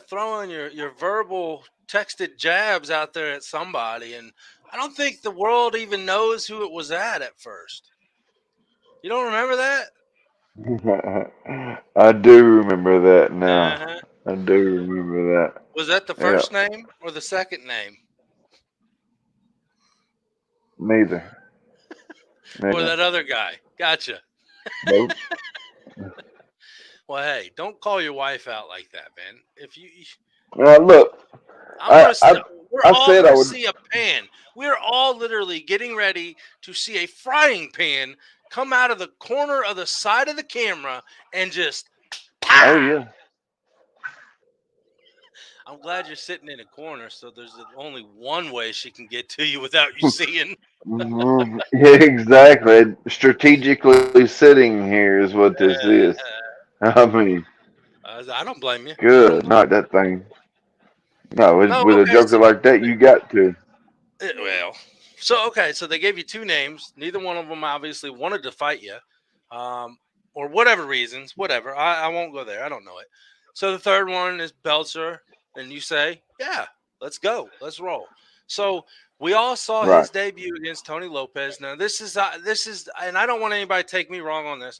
throwing your verbal texted jabs out there at somebody, and I don't think the world even knows who it was at first. You don't remember that? I do remember that now. Uh-huh. I do remember Was that the that. Yeah, first name or the second name? neither. Or Neither. that other guy? Gotcha. Nope. Well, hey, don't call your wife out like that, man. If you, Look, I'm I, gonna. I We're I all said I gonna would. see a pan. We're all literally getting ready to see a frying pan come out of the corner of the side of the camera and just. Oh Ah! yeah. I'm glad you're sitting in a corner, so there's only one way she can get to you without you seeing. Yeah, exactly. Strategically sitting here is what this is. Uh, I mean, I don't blame you. I don't good. blame Not that thing. No, No, with a okay. joker like that, you got to. Well, so they gave you two names. Neither one of them obviously wanted to fight you, or whatever reasons. Whatever. I won't go there. I don't know it. So the third one is Belcher, and you say, "Yeah, let's go. Let's roll." So we all saw Right. his debut against Tony Lopez. Now this is, and I don't want anybody to take me wrong on this.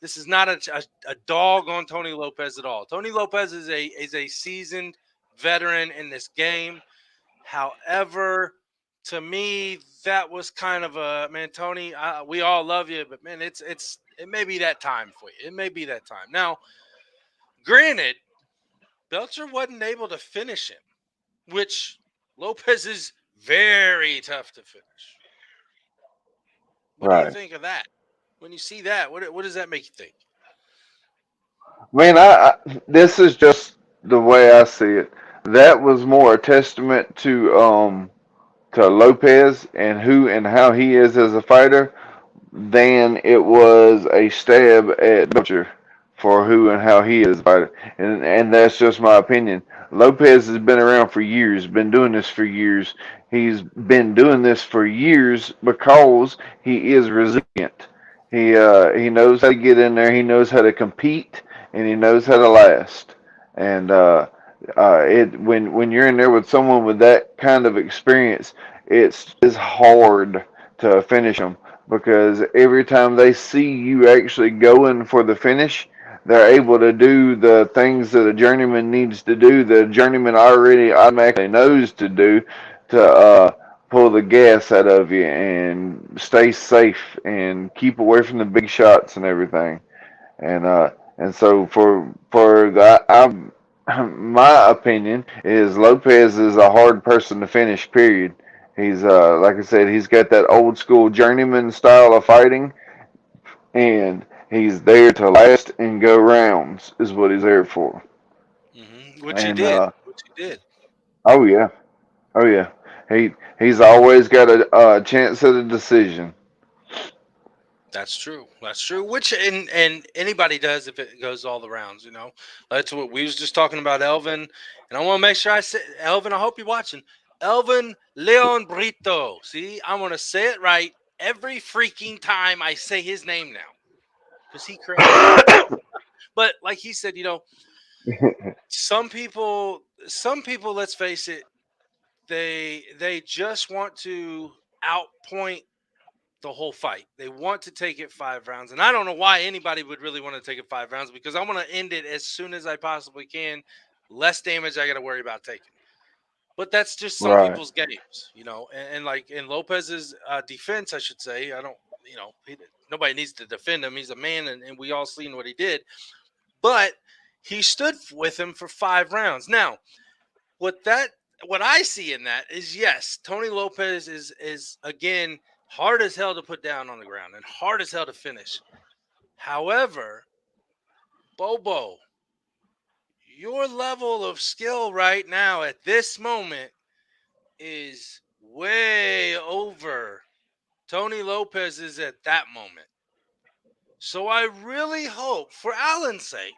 This is not a dog on Tony Lopez at all. Tony Lopez is a seasoned veteran in this game. However, to me, that was kind of a man, Tony. We all love you, but man, it may be that time for you. It may be that time. Now, granted, Belcher wasn't able to finish him, which Lopez is very tough to finish. What do you Right. think of that? When you see that, what does that make you think? Man, this is just the way I see it. That was more a testament to Lopez and who and how he is as a fighter than it was a stab at Belcher for who and how he is a fighter. And that's just my opinion. Lopez has been around for years, been doing this for years. He's been doing this for years because he is resilient. He knows how to get in there. He knows how to compete, and he knows how to last. And it when you're in there with someone with that kind of experience, it's hard to finish them because every time they see you actually going for the finish, they're able to do the things that a journeyman needs to do. The journeyman already automatically knows to do to pull the gas out of you and stay safe and keep away from the big shots and everything. And so for that, my opinion is Lopez is a hard person to finish. Period. He's like I said, he's got that old school journeyman style of fighting, and he's there to last and go rounds is what he's there for. Which he And did. Which he did. oh yeah, oh yeah, he's always got a chance at a decision. That's true. That's true. Which and anybody does if it goes all the rounds, you know. That's what we was just talking about, Elvin. And I want to make sure I say, Elvin, I hope you're watching. Elvin Leon Brito. See, I want to say it right every freaking time I say his name now. Because he corrects me. But like he said, you know, some people, let's face it, they just want to outpoint the whole fight. They want to take it 5 rounds. And I don't know why anybody would really want to take it 5 rounds because I want to end it as soon as I possibly can. Less damage I got to worry about taking. But that's just some Right. people's games, you know. And like in Lopez's defense, I should say, I don't, you know, nobody needs to defend him. He's a man, and we all seen what he did. But he stood with him for 5 rounds. Now, what I see in that is, yes, Tony Lopez is again hard as hell to put down on the ground and hard as hell to finish. However, Bobo, your level of skill right now at this moment is way over Tony Lopez's at that moment. So I really hope, for Alan's sake,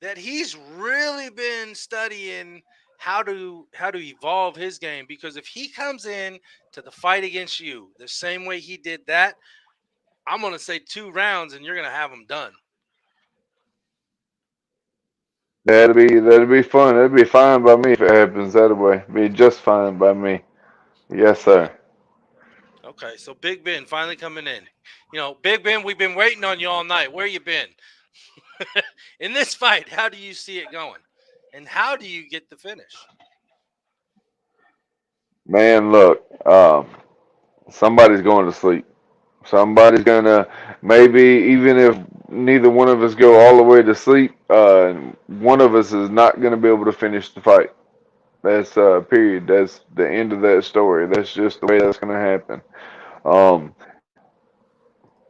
that he's really been studying how to evolve his game, because if he comes in to the fight against you the same way he did that, I'm going to say 2 rounds and you're going to have him done. That'd be fun. That'd be fine by me if it happens that way. Be just fine by me. Yes, sir. Okay, so Big Ben finally coming in. You know, Big Ben, we've been waiting on you all night. Where you been? In this fight, how do you see it going? And how do you get the finish? Man, look, somebody's going to sleep. Somebody's gonna, maybe even if neither one of us go all the way to sleep, one of us is not gonna be able to finish the fight. That's period. That's the end of that story. That's just the way that's gonna happen. Um,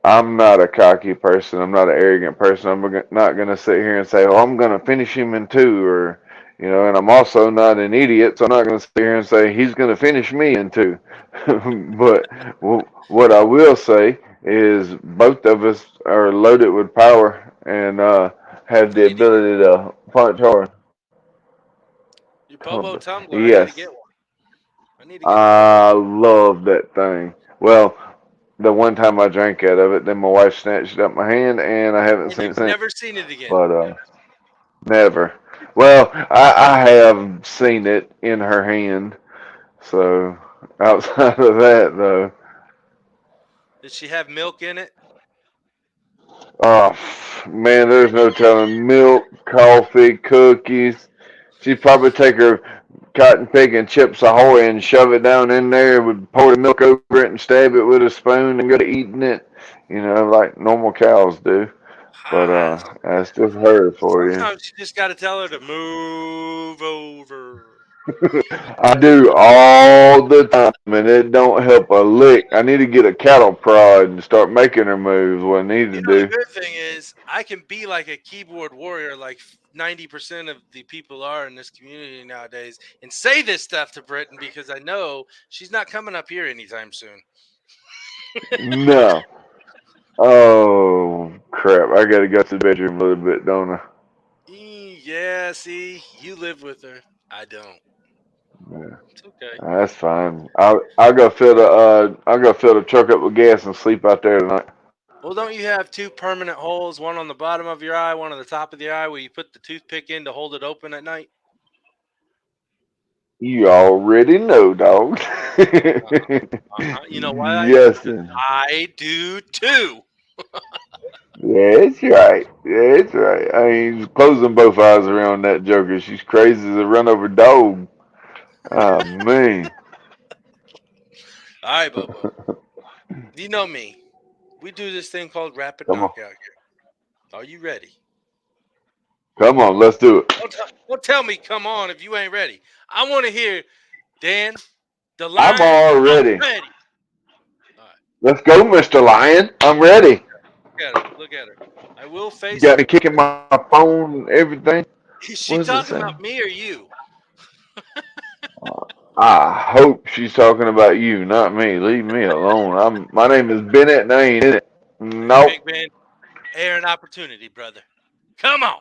I'm not a cocky person. I'm not an arrogant person. Not gonna sit here and say, "Oh, I'm gonna finish him in 2," or and I'm also not an idiot, so I'm not gonna sit here and say he's gonna finish me in 2. But what I will say is both of us are loaded with power and have the ability to punch hard. Your Bobo tumbler, I need to Yes, get one. I need to get one. I love that thing. Well, the one time I drank out of it, then my wife snatched it up my hand, and I haven't And seen it you've since. never seen it again. But never. Well, I have seen it in her hand. So outside of that, though, Did she have milk in it? oh man, there's no telling. Milk, coffee, cookies. She'd probably take her cotton picking chips ahoy and shove it down in there, would pour the milk over it and stab it with a spoon and go to eating it, like normal cows do. But Ah, that's just her for you. sometimes you just got to tell her to move over. I do all the time, and it don't help a lick. I need to get a cattle prod and start making her moves. What I need to You know, the do. good thing is I can be like a keyboard warrior, like 90% of the people are in this community nowadays, and say this stuff to Britain because I know she's not coming up here anytime soon. No. Oh crap! I gotta go to the bedroom a little bit, don't I? Yeah, see, you live with her. I don't. Yeah, It's okay. that's fine. I'll go fill the truck up with gas and sleep out there tonight. Well, don't you have 2 permanent holes, one on the bottom of your eye, one on the top of the eye, where you put the toothpick in to hold it open at night? You already know, dog. You know why I know? Yes, Because sir. I do too. That's right. That's right. I ain't closing both eyes around that joker. She's crazy as a run over dog. Oh man. All right, Bobo. You know me. We do this thing called rapid Come on. knockout here. Are you ready? Come on, let's do it. Don't tell me come on if you ain't ready. I want to hear Dan, I'm DaLion, all I'm ready. ready. All right. Let's go, Mr. Lion. I'm ready. Look at her. Look at her. I will You face got me her. kicking my phone and everything. Is she What is it talking saying? about me or you? I hope she's talking about you, not me. Leave me alone. My name is Bennett and I ain't in it. Hey, Nope. Big Ben, air and opportunity, brother. Come on.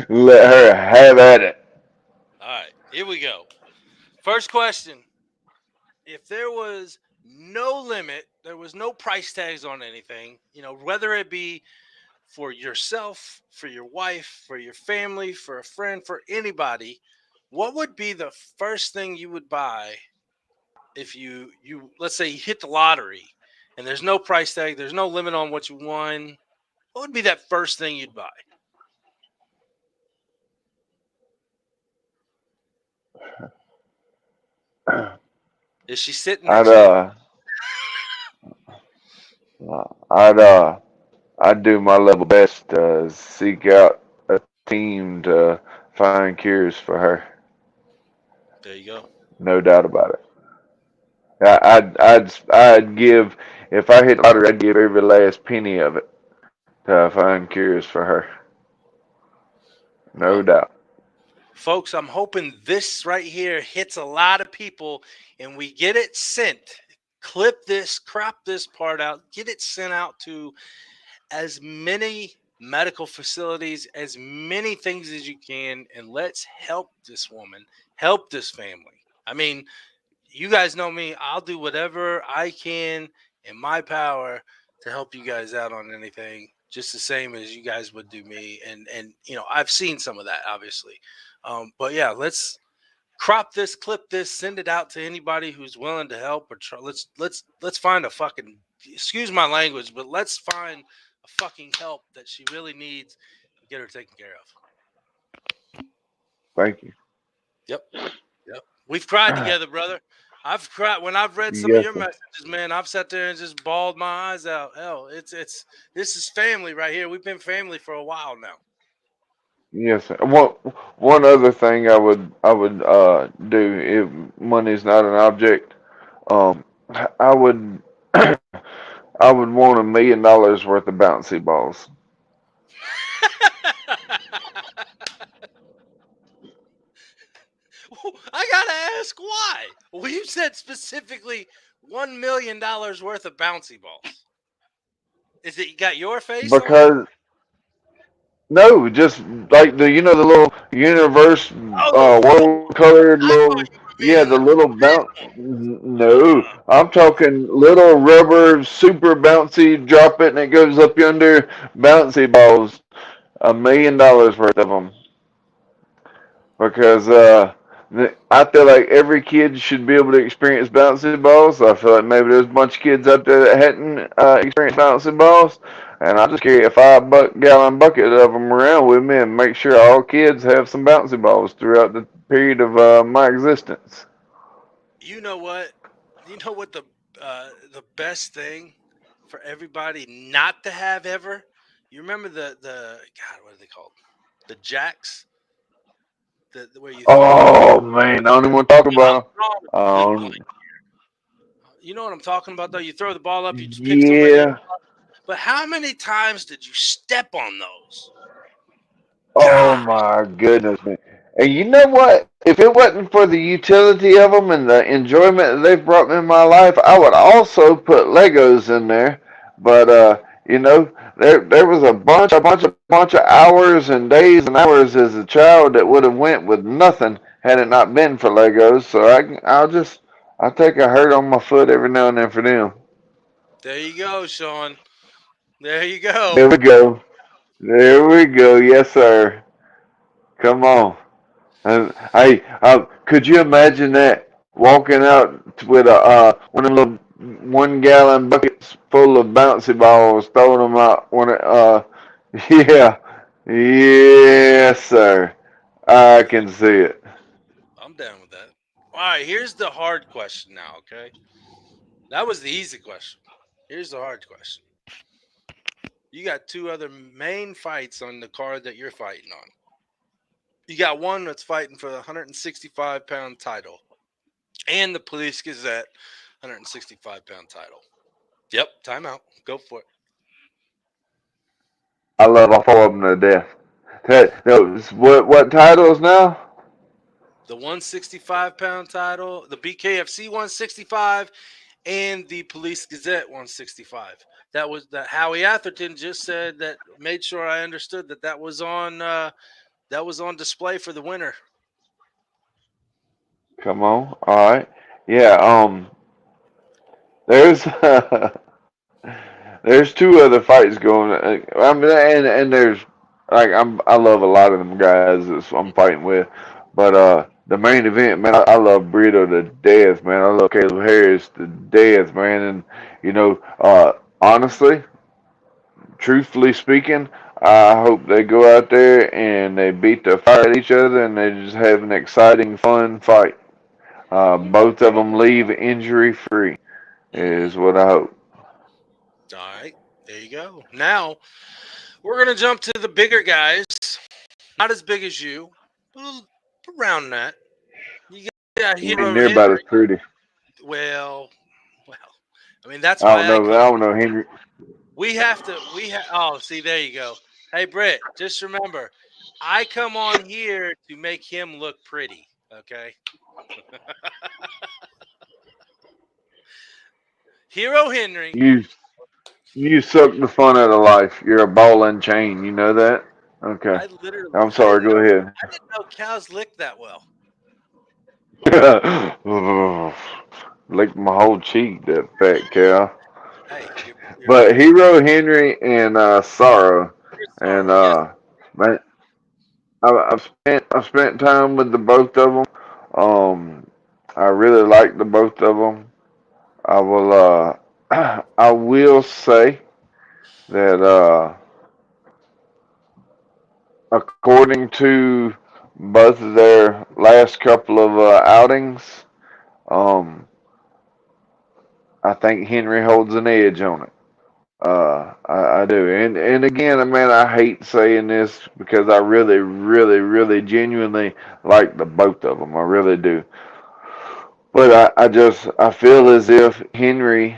Let her have at it. All right, here we go. First question. If there was no limit, there was no price tags on anything, whether it be for yourself, for your wife, for your family, for a friend, for anybody, what would be the first thing you would buy if you let's say you hit the lottery and there's no price tag, there's no limit on what you won? What would be that first thing you'd buy? Is she sitting I'd next to you? I'd I'd do my level best to seek out a team to find cures for her. There you go. No doubt about it. I'd give if I hit the lottery, I'd give every last penny of it to find cures for her. No Well, doubt. folks, I'm hoping this right here hits a lot of people and we get it sent. Clip this, crop this part out, get it sent out to as many medical facilities, as many things as you can, and let's help this woman, help this family. I mean, you guys know me. I'll do whatever I can in my power to help you guys out on anything, just the same as you guys would do me. And I've seen some of that, obviously. But yeah, let's crop this, clip this, send it out to anybody who's willing to help. Or try, let's find a fucking, excuse my language, but let's find a fucking help that she really needs and get her taken care of. Thank you. Yep. We've cried together, brother. I've cried when I've read some of Yes, your sir. messages, man. I've sat there and just bawled my eyes out. Hell, it's this is family right here. We've been family for a while now. Yes, sir. One other thing I would do if money's not an object, um, I would I would want $1 million worth of bouncy balls. I gotta ask why. Well, you said specifically $1 million worth of bouncy balls. Is it got your face on it? Because no, just like the little universe Oh, world colored I thought little, you were yeah, meaning the the little red bounce. balls. No, I'm talking little rubber, super bouncy. Drop it and it goes up yonder. Bouncy balls, $1 million worth of them. Because I feel like every kid should be able to experience bouncy balls. I feel like maybe there's a bunch of kids out there that hadn't experienced bouncy balls, and I just carry a 5 gallon bucket of them around with me and make sure all kids have some bouncy balls throughout the period of my existence. You know what? You know what the best thing for everybody not to have ever? You remember the God, what are they called? The jacks? Where you throw the ball. Oh man, I don't even want to talk I'm about drawing a complete them. blank. You know what I'm talking about though? You throw the ball up, you just pick somebody up. Yeah. But how many times did you step on those? Oh God. my goodness, man. And you know what? If it wasn't for the utility of them and the enjoyment that they've brought me in my life, I would also put Legos in there. But there was a bunch of hours and days and hours as a child that would have went with nothing had it not been for Legos. So I'll take a hurt on my foot every now and then for them. There you go, Sean. There you go. There we go. There we go. Yes, sir. Come on. Hey, could you imagine that walking out with a one of them little 1 gallon buckets full of bouncy balls, throwing them out when it, yeah, yes, sir. I can see it. I'm down with that. All right, here's the hard question now, okay? That was the easy question. Here's the hard question. You got two other main fights on the card that you're fighting on. You got one that's fighting for the 165-pound title and the Police Gazette 165-pound title. Yep, timeout. Go for it. I love all four of them to death. No, what titles now? The 165-pound title, the BKFC 165, and the Police Gazette 165. That was that Howie Atherton just said that, made sure I understood that was on display for the winner. Come on, all right, yeah. There's there's two other fights going. I mean, and there's like I love a lot of them guys that I'm fighting with, but the main event, man, I love Brito to death, man. I love Kaleb Harris to death, man. And you know, honestly, truthfully speaking, I hope they go out there and they beat the fire at each other and they just have an exciting, fun fight. Both of them leave injury free, is what I hope. All right, there you go. Now we're gonna jump to the bigger guys. Not as big as you, but around that. You got You ain't Hero near about as Henry. pretty. Well, well. I mean, that's I don't why I know. come. I don't know Henry. We have to. Oh, see, there you go. Hey, Britt, just remember, I come on here to make him look pretty. Okay. Hero Henry. You you suck the fun out of life. You're a ball and chain. You know that? Okay. I literally. I'm I sorry. didn't Go know. ahead. I didn't know cows lick that well. Licked my whole cheek, that fat cow. Hey, you're But Hero Henry and Sorrow, and sorrow. Yes. man, I've spent time with the both of them. I really like the both of them. I will I will say that according to both of their last couple of outings, um, I think Henry holds an edge on it. I do, and again, man, I hate saying this because I really, really, really genuinely like the both of them. I really do. But I feel as if Henry, he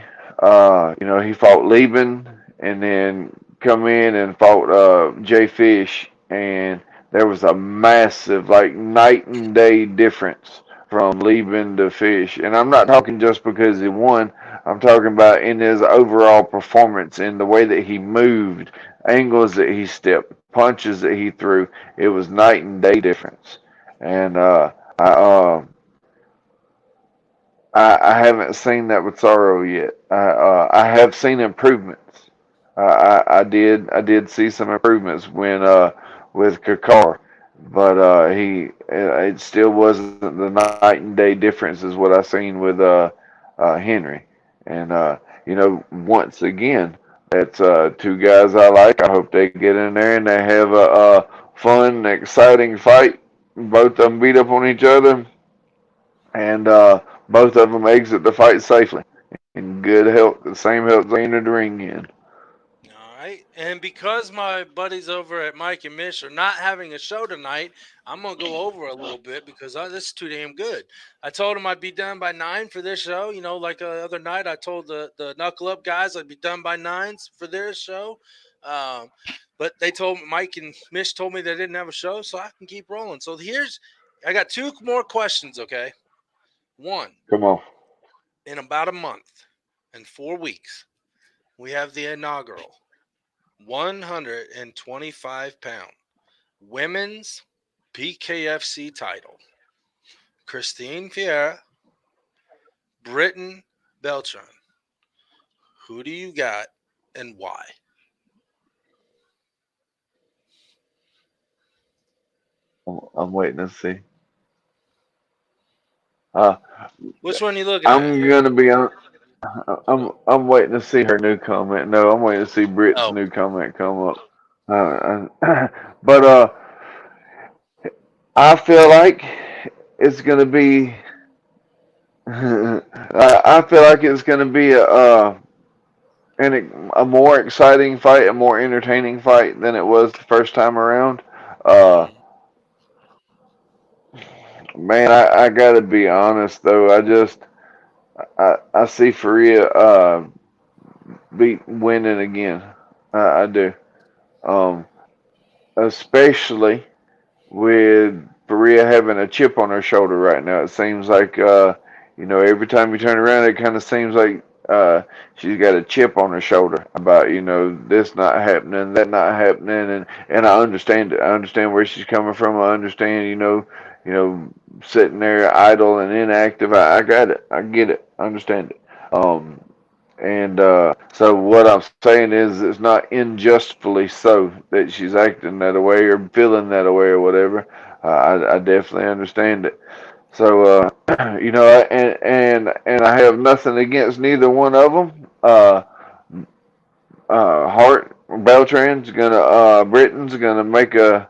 fought Lieben and then come in and fought Jay Fish, and there was a massive, like, night and day difference from Lieben to Fish. And I'm not talking just because he won. I'm talking about in his overall performance, in the way that he moved, angles that he stepped, punches that he threw. It was night and day difference. And I. I haven't seen that with Sorrow yet. I have seen improvements. I did see some improvements when with Kakar, but it still wasn't the night and day difference as what I seen with Henry. And once again, it's two guys I like. I hope they get in there and they have a fun, exciting fight. Both of them beat up on each other, and both of them exit the fight safely in good health, the same health they entered the ring in. All right. And because my buddies over at Mike and Mish are not having a show tonight, I'm going to go over a little bit because this is too damn good. I told them I'd be done by 9 for this show. You know, like the other night, I told the Knuckle Up guys I'd be done by 9 for their show. Um, but they told Mike and Mish told me they didn't have a show, so I can keep rolling. So I got 2 more questions, okay? One, Come on. in about a month and 4 weeks, we have the inaugural 125-pound women's BKFC title. Christine Fiera, Britton Beltran. Who do you got and why? I'm waiting to see. Uh, Which one you looking at? I'm gonna be on. I'm waiting to see her new comment. No, I'm waiting to see Britt's Oh, new comment come up. But I feel like it's gonna be. I feel like it's gonna be a more exciting fight, a more entertaining fight than it was the first time around. Uh, mhm. Man, I gotta be honest though. I see Faria beat winning again. I do. Um, Especially with Faria having a chip on her shoulder right now. It seems like every time you turn around, it kind of seems like she's got a chip on her shoulder about this not happening, that not happening, and I understand it. I understand where she's coming from. I understand sitting there idle and inactive. I got it. I get it. I understand it. And so what I'm saying is it's not unjustly so that she's acting that way or feeling that way or whatever. I definitely understand it. So and I have nothing against neither one of them. Hart Beltran's gonna Britain's gonna make a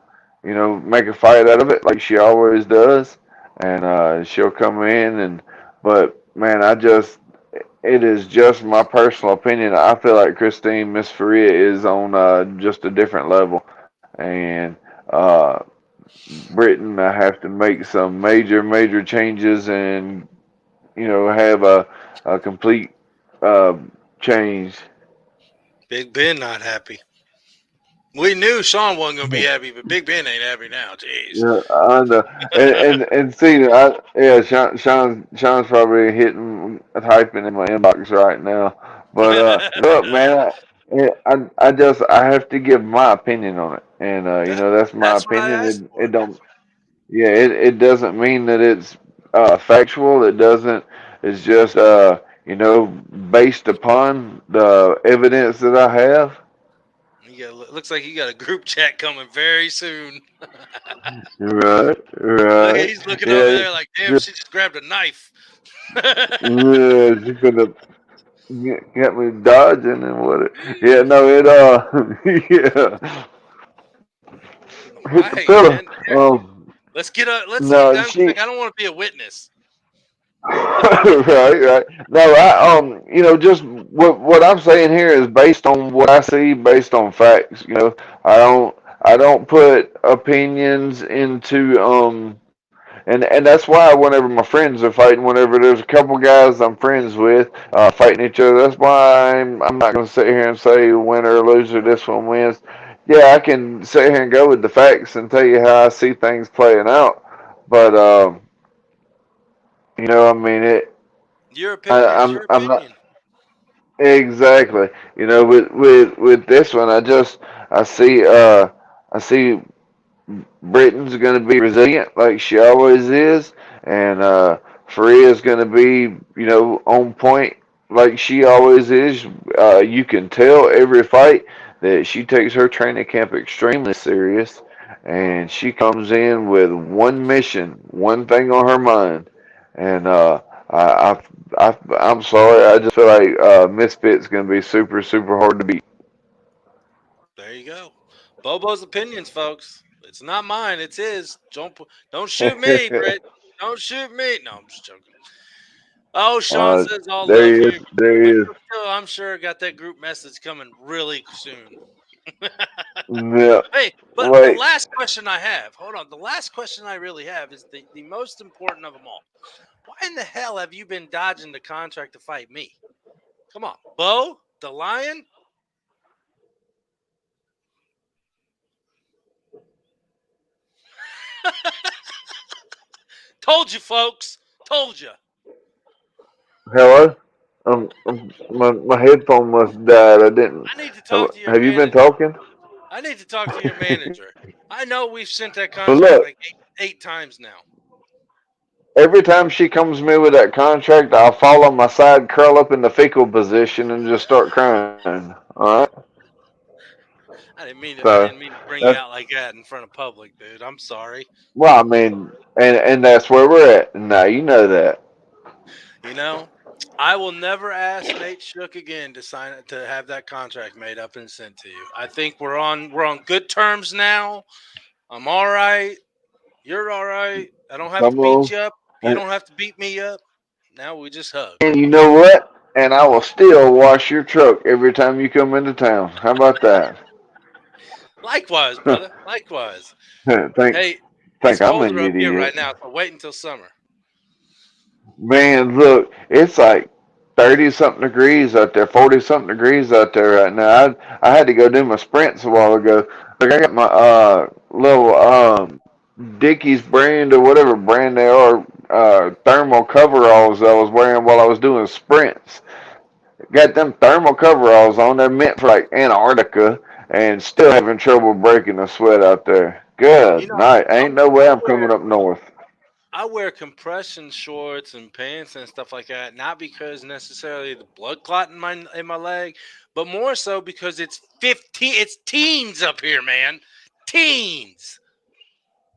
fight out of it like she always does, and she'll come in but man, it is just my personal opinion. I feel like Christine Miss Faria is on just a different level, and uh, Britain I have to make some major changes and have a complete uh, change. Big Ben not happy. We knew Sean wasn't gonna be happy, but Big Ben ain't happy now. Jeez. Yeah, I know. And see, Sean's probably typing in my inbox right now. But look, man, I have to give my opinion on it, and that's my That's what I opinion. asked for. It doesn't mean that it's factual. It doesn't. It's just based upon the evidence that I have. Looks like you got a group chat coming very soon. Right, Look, right. he's looking over Yeah, there like, damn, she just grabbed a knife. yeah, she's gonna get me dodging and what it. Yeah, no, yeah. Hit the Right, pillar. man. Here, let's see. No, Like, I don't want to be a witness. right. No, just what I'm saying here is based on what I see, based on facts. I don't put opinions into and that's why whenever my friends are fighting, whenever there's a couple guys I'm friends with fighting each other, that's why I'm not going to sit here and say winner or loser, this one wins. Yeah, I can sit here and go with the facts and tell you how I see things playing out, but I mean it. Your opinion is your I'm not opinion. exactly. With this one, I see I see Britain's going to be resilient like she always is, and Faria's going to be, on point like she always is. You can tell every fight that she takes her training camp extremely serious, and she comes in with one mission, one thing on her mind, and I'm sorry, I just feel like Misfit's going to be super hard to beat. There you go. Bobo's opinions, folks. It's not mine. It's his. Don't shoot me, Britt. Don't shoot me. No, I'm just joking. Oh, Sean uh, says all there love he is. here. There he is. I'm sure got that group message coming really soon. Yeah. Hey, but the Wait. last question I have, hold on. The last question I really have is the most important of them all. Why in the hell have you been dodging the contract to fight me? Come on, Bo, DaLion. Told you, folks. Told you. Hello? My headphone must have died. I didn't. I need to talk to your Have you been manager. talking? I need to talk to your manager. I know we've sent that But contract look, like eight times now. every time she comes to me with that contract, I'll fall on my side, curl up in the fecal position, and just start crying. All right? I didn't mean to. I So didn't mean to bring you that's out like that in front of public, dude. I'm sorry. well, I mean, and that's where we're at now. You know that. You know, I will never ask Nate Shook again to sign it to have that contract made up and sent to you. I think we're on good terms now. I'm all right. You're all right. I don't have to Come beat on. you up. You don't have to beat me up. Now we just hug. And you know what? And I will still wash your truck every time you come into town. How about that? Likewise, brother. Likewise. think Hey, it's think I'm an colder up here idiot. right now, so wait until summer. Man, look, it's like 30 something degrees out there, 40 something degrees out there right now. I had to go do my sprints a while ago. Like I got my little Dickies brand or whatever brand they are, thermal coveralls I was wearing while I was doing sprints. Got them thermal coveralls on. They're meant for like Antarctica, and still having trouble breaking the sweat out there. You Good know, night. I, Ain't no way I I'm wear coming up north. I wear compression shorts and pants and stuff like that, not because necessarily the blood clot in my leg, but more so because it's teens up here, man. Teens.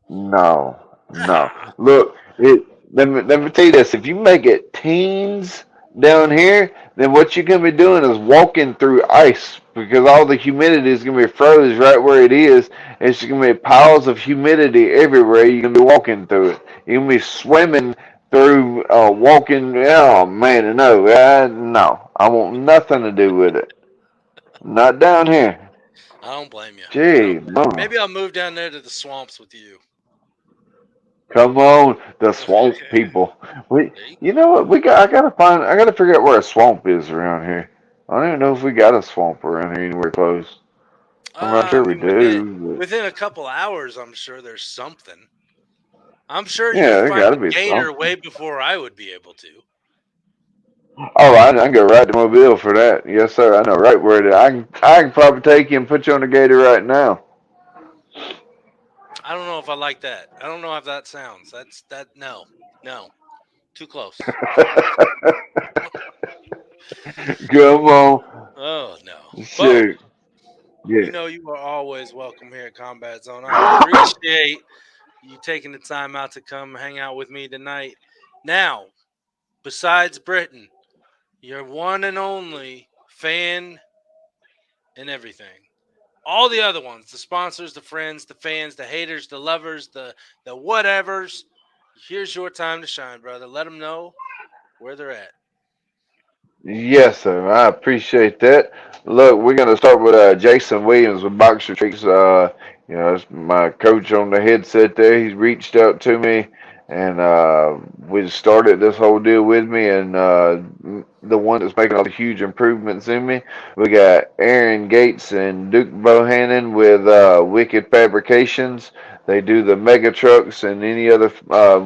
No, no. Ah, Look, let me tell you this. If you make it teens down here, then what you're gonna be doing is walking through ice because all the humidity is gonna be froze right where it is. It's gonna be piles of humidity everywhere. You're gonna be walking through it. You're gonna be swimming through, walking. Oh man, no, no. I want nothing to do with it. Not down here. I don't blame you. I Gee, don't. no. Maybe I'll move down there to the swamps with you. Come on, the swamp people. See? You know what? I gotta figure out where a swamp is around here. I don't even know if we got a swamp around here anywhere close. I'm not I sure we mean, within do, but within a couple hours, I'm sure there's something. I'm sure you yeah, could there find gotta a be gator something. way before I would be able to. Oh, I can go right to Mobile for that. Yes, sir. I know right where it is. I can probably take you and put you on the gator right now. I don't know if I like that. I don't know if that sounds. That's that. No, no, too close. Too close. Come on, Oh no, Bo. shoot. Yeah. You know you are always welcome here at Combat Zone. I appreciate you taking the time out to come hang out with me tonight. Now, besides Britain, your one and only fan and everything. All the other ones, the sponsors, the friends, the fans, the haters, the lovers, the whatevers. Here's your time to shine, brother. Let them know where they're at. Yes, sir. I appreciate that. Look, we're gonna start with Jason Williams with Boxer Treats. It's my coach on the headset there. He's reached out to me, and we started this whole deal with me. And the one that's making all the huge improvements in me, we got Aaron Gates and Duke Bohannon with Wicked Fabrications. They do the mega trucks and any other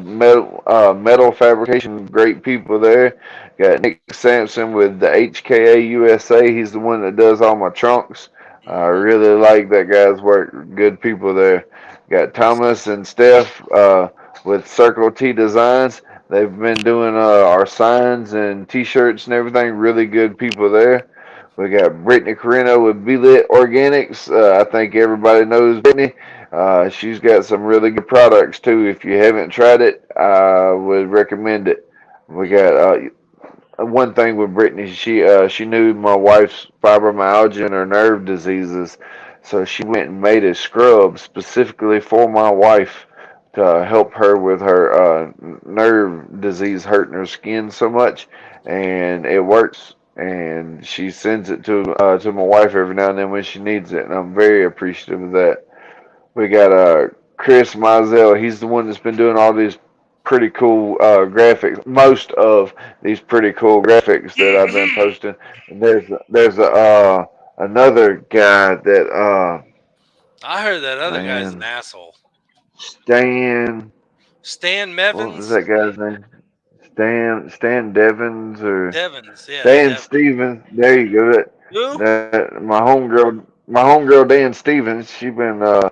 metal fabrication. Great people there. Got Nick Sampson with the HKA USA. He's the one that does all my trunks. I Mm-hmm. really like that guy's work. Good people there. Got Yes. Thomas and Steph with Circle T Designs. They've been doing our signs and T-shirts and everything. Really good people there. We got Brittany Carino with BeeLit Organics. I think everybody knows Brittany. She's got some really good products too. If you haven't tried it, I would recommend it. We got one thing with Brittany, she knew my wife's fibromyalgia and her nerve diseases, so she went and made a scrub specifically for my wife to help her with her nerve disease hurting her skin so much, and it works. And she sends it to my wife every now and then when she needs it, and I'm very appreciative of that. We got Chris Mizell. He's the one that's been doing all these pretty cool graphics. Most of these pretty cool graphics that I've been posting. And there's another guy that I heard that other guy's an man asshole. Stan. Stan What was Mevins? that guy's name? Stan Devins or Devins, yeah, Dan Devins. Stevens. There you go. Who? My homegirl Dan Stevens. She been with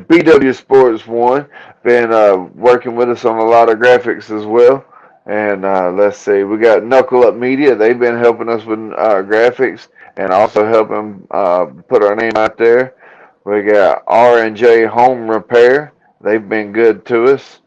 BW Sports One. Been working with us on a lot of graphics as well. And let's see, we got Knuckle Up Media. They've been helping us with graphics and also helping put our name out there. We got R&J Home Repair. They've been good to us.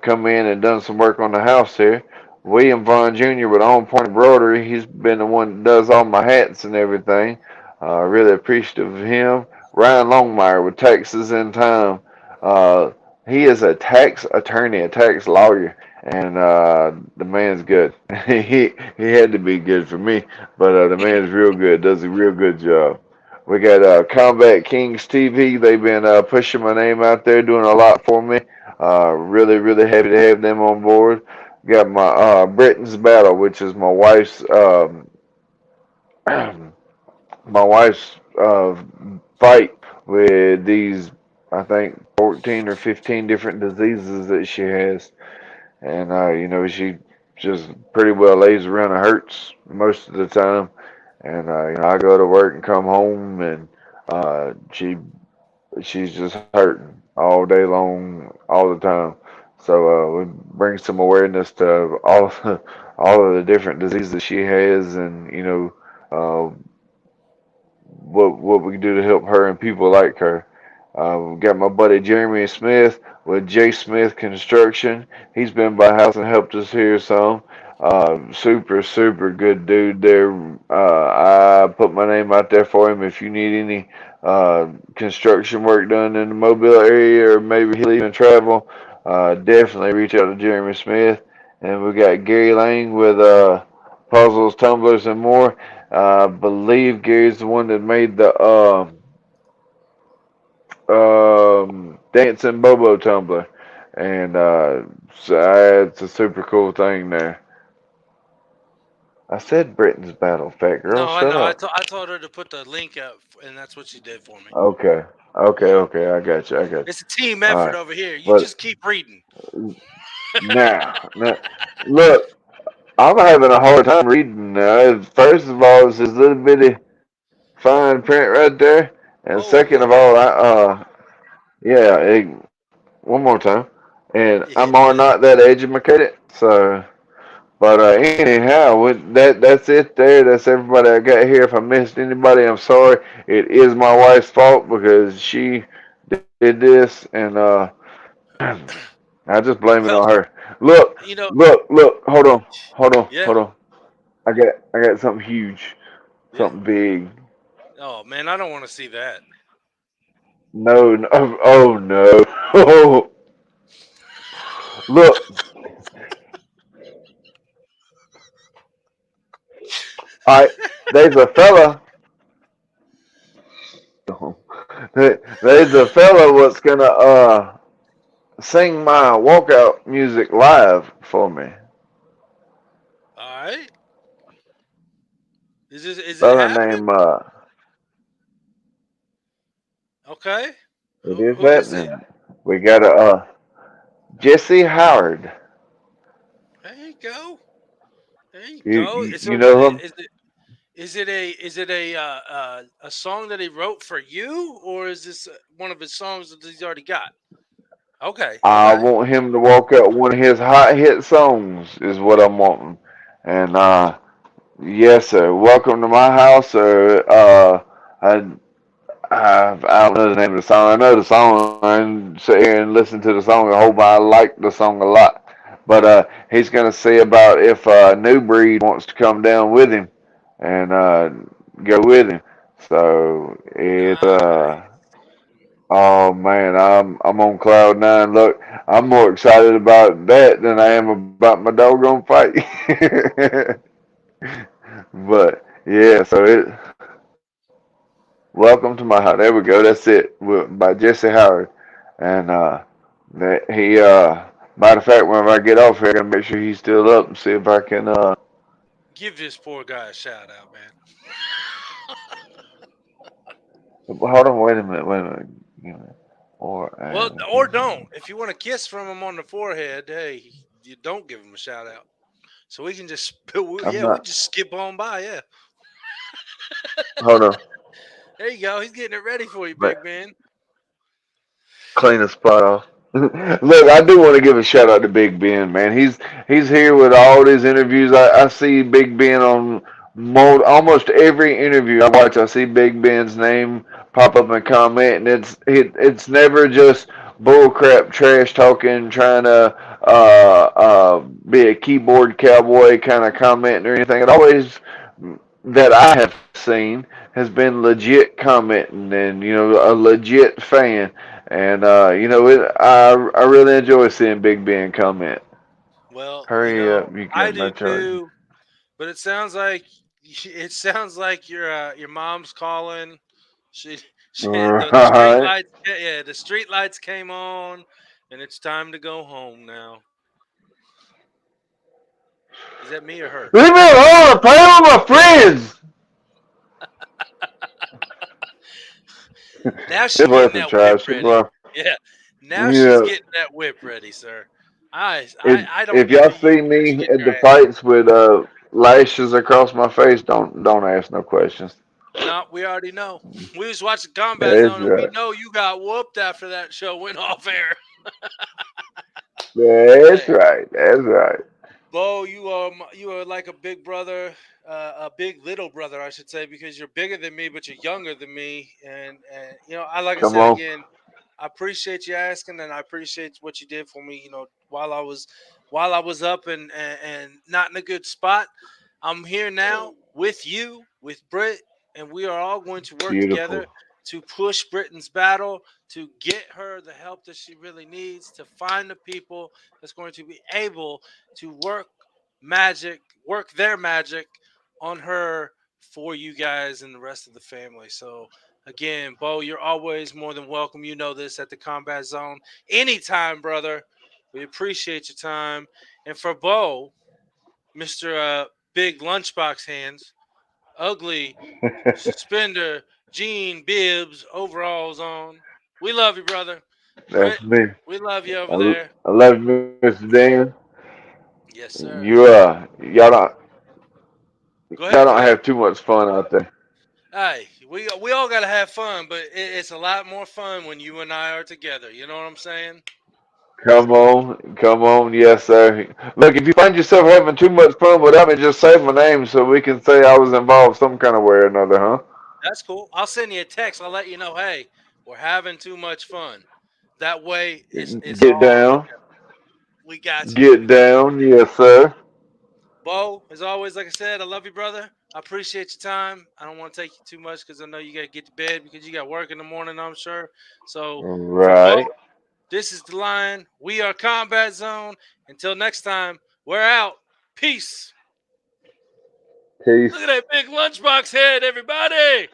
Come in and done some work on the house here. William Vaughn Jr. with On Point Embroidery. He's been the one that does all my hats and everything. Really appreciative of him. Ryan Longmire with Texas in Time. Uh, he is a tax attorney, a tax lawyer, and the man's good. He had to be good for me, but the man's real good. Does a real good job. We got Combat Kings TV. They've been pushing my name out there, doing a lot for me. Really, really happy to have them on board. Got my Britain's Battle, which is my wife's my wife's fight with these, I think, 14 or 15 different diseases that she has. And, she just pretty well lays around and hurts most of the time. And, I go to work and come home and she's just hurting all day long, all the time. So we bring some awareness to all of the different diseases she has, and uh, what we can do to help her and people like her. We've got my buddy Jeremy Smith with J Smith Construction. He's been by house and helped us here some. Super, super good dude there. I put my name out there for him if you need any construction work done in the Mobile area, or maybe he'll even travel. Definitely reach out to Jeremy Smith. And we got Gary Lang with puzzles, tumblers, and more. I believe Gary's the one that made the dancing Bobo tumbler, and so it's a super cool thing there. I said Britain's Battle, fat girl. No, I Shut know. up. I told her to put the link up, and that's what she did for me. Okay, okay. I got you. It's a team All effort right, over here. You but just keep reading. now, look, I'm having a hard time reading now. First of all, it's this little bitty fine print right there, and Oh second of Lord. all, yeah, one more time, and I'm Yeah. on not that educated, so. But anyhow, that's it there. That's everybody I got here. If I missed anybody, I'm sorry. It is my wife's fault because she did this, and I just blame it on Well, her. Look, you know, look. yeah, Hold on. I got something huge, yeah. something big. Oh man, I don't want to see that. No, no, oh no. Look, all right. There's a fella. There's a fella what's gonna sing my walkout music live for me. All right. Is it Fella happening? named Okay. it is Who is it? happening. We got a Jesse Howard. There you go. There you You, go. you So you know him? is it a song that he wrote for you, or is this one of his songs that he's already got? Okay. I Okay. want him to walk out one of his hot hit songs is what I'm wanting. And yes sir. Welcome to my house, sir. I I don't know the name of the song. I know the song and sit here and listen to the song. I hope I like the song a lot. But he's going to see about if New Breed wants to come down with him and go with him. So it's Nice. oh man, I'm on cloud nine. Look, I'm more excited about that than I am about my doggone fight. But yeah, so it. Welcome to my house. There we go. That's it. By Jesse Howard, and that he. Matter of fact, whenever I get off here, I gotta make sure he's still up and see if I can. Give this poor guy a shout out, man. Hold on. Wait a minute. Wait a minute. You know, or Well, or don't. If you want a kiss from him on the forehead, hey, you don't give him a shout out. So we can just, I'm yeah, we not. just skip on by. Yeah, Hold on. there you go. He's getting it ready for you, Let big man. clean the spot off. Look, I do want to give a shout out to Big Ben, man. He's here with all these interviews. I see Big Ben on almost every interview I watch. I see Big Ben's name pop up and comment, and it's never just bullcrap, trash talking, trying to be a keyboard cowboy kind of commenting or anything. It always that I have seen has been legit commenting and a legit fan. And I really enjoy seeing Big Ben comment. Well, Hurry up, you I get my do turn. too. But it sounds like your mom's calling. She, the street Right. lights. Yeah, the street lights came on, and it's time to go home now. Is that me or her? Leave me alone. I'm playing with my friends. Now It's she's getting worth it, that whip Travis. It's ready. worth. Yeah. Now she's Yeah. getting that whip ready, sir. I If I, I don't if y'all envy you see because you me get at your the ass. fights with lashes across my face, don't ask no questions. No, we already know. We was watching Combat That's Zone, and we right. know you got whooped after that show went off air. That's Hey, right. That's right. Bo, you are like a big brother, a big little brother, I should say, because you're bigger than me, but you're younger than me. And I like I Come said on. again, I appreciate you asking, and I appreciate what you did for me. While I was up and not in a good spot, I'm here now with you, with Britt, and we are all going to work Beautiful. together to push Britain's battle, to get her the help that she really needs, to find the people that's going to be able to work their magic on her for you guys and the rest of the family. So again, Bo, you're always more than welcome. You know this at the Combat Zone. Anytime, brother. We appreciate your time. And for Bo, Mr. Big Lunchbox Hands, ugly suspender, jean, bibs, overalls on. We love you, brother. Britt, That's me. we love you over I, there. I love you, Mr. Dan. Yes, sir. You Go y'all ahead. Go don't ahead. have too much fun out there. Hey, we all gotta have fun, but it's a lot more fun when you and I are together. You know what I'm saying? Come on, yes sir. Look, if you find yourself having too much fun without me, just say my name so we can say I was involved some kind of way or another, huh? That's cool. I'll send you a text. I'll let you know. Hey, we're having too much fun. That way, it's Get all down, together. We got you. get down, yes sir. Bo, as always, like I said, I love you, brother. I appreciate your time. I don't want to take you too much because I know you got to get to bed because you got work in the morning, I'm sure. So for Bo, Right. this is DaLion. We are Combat Zone. Until next time, we're out. Peace. Peace. Look at that big lunchbox head, everybody.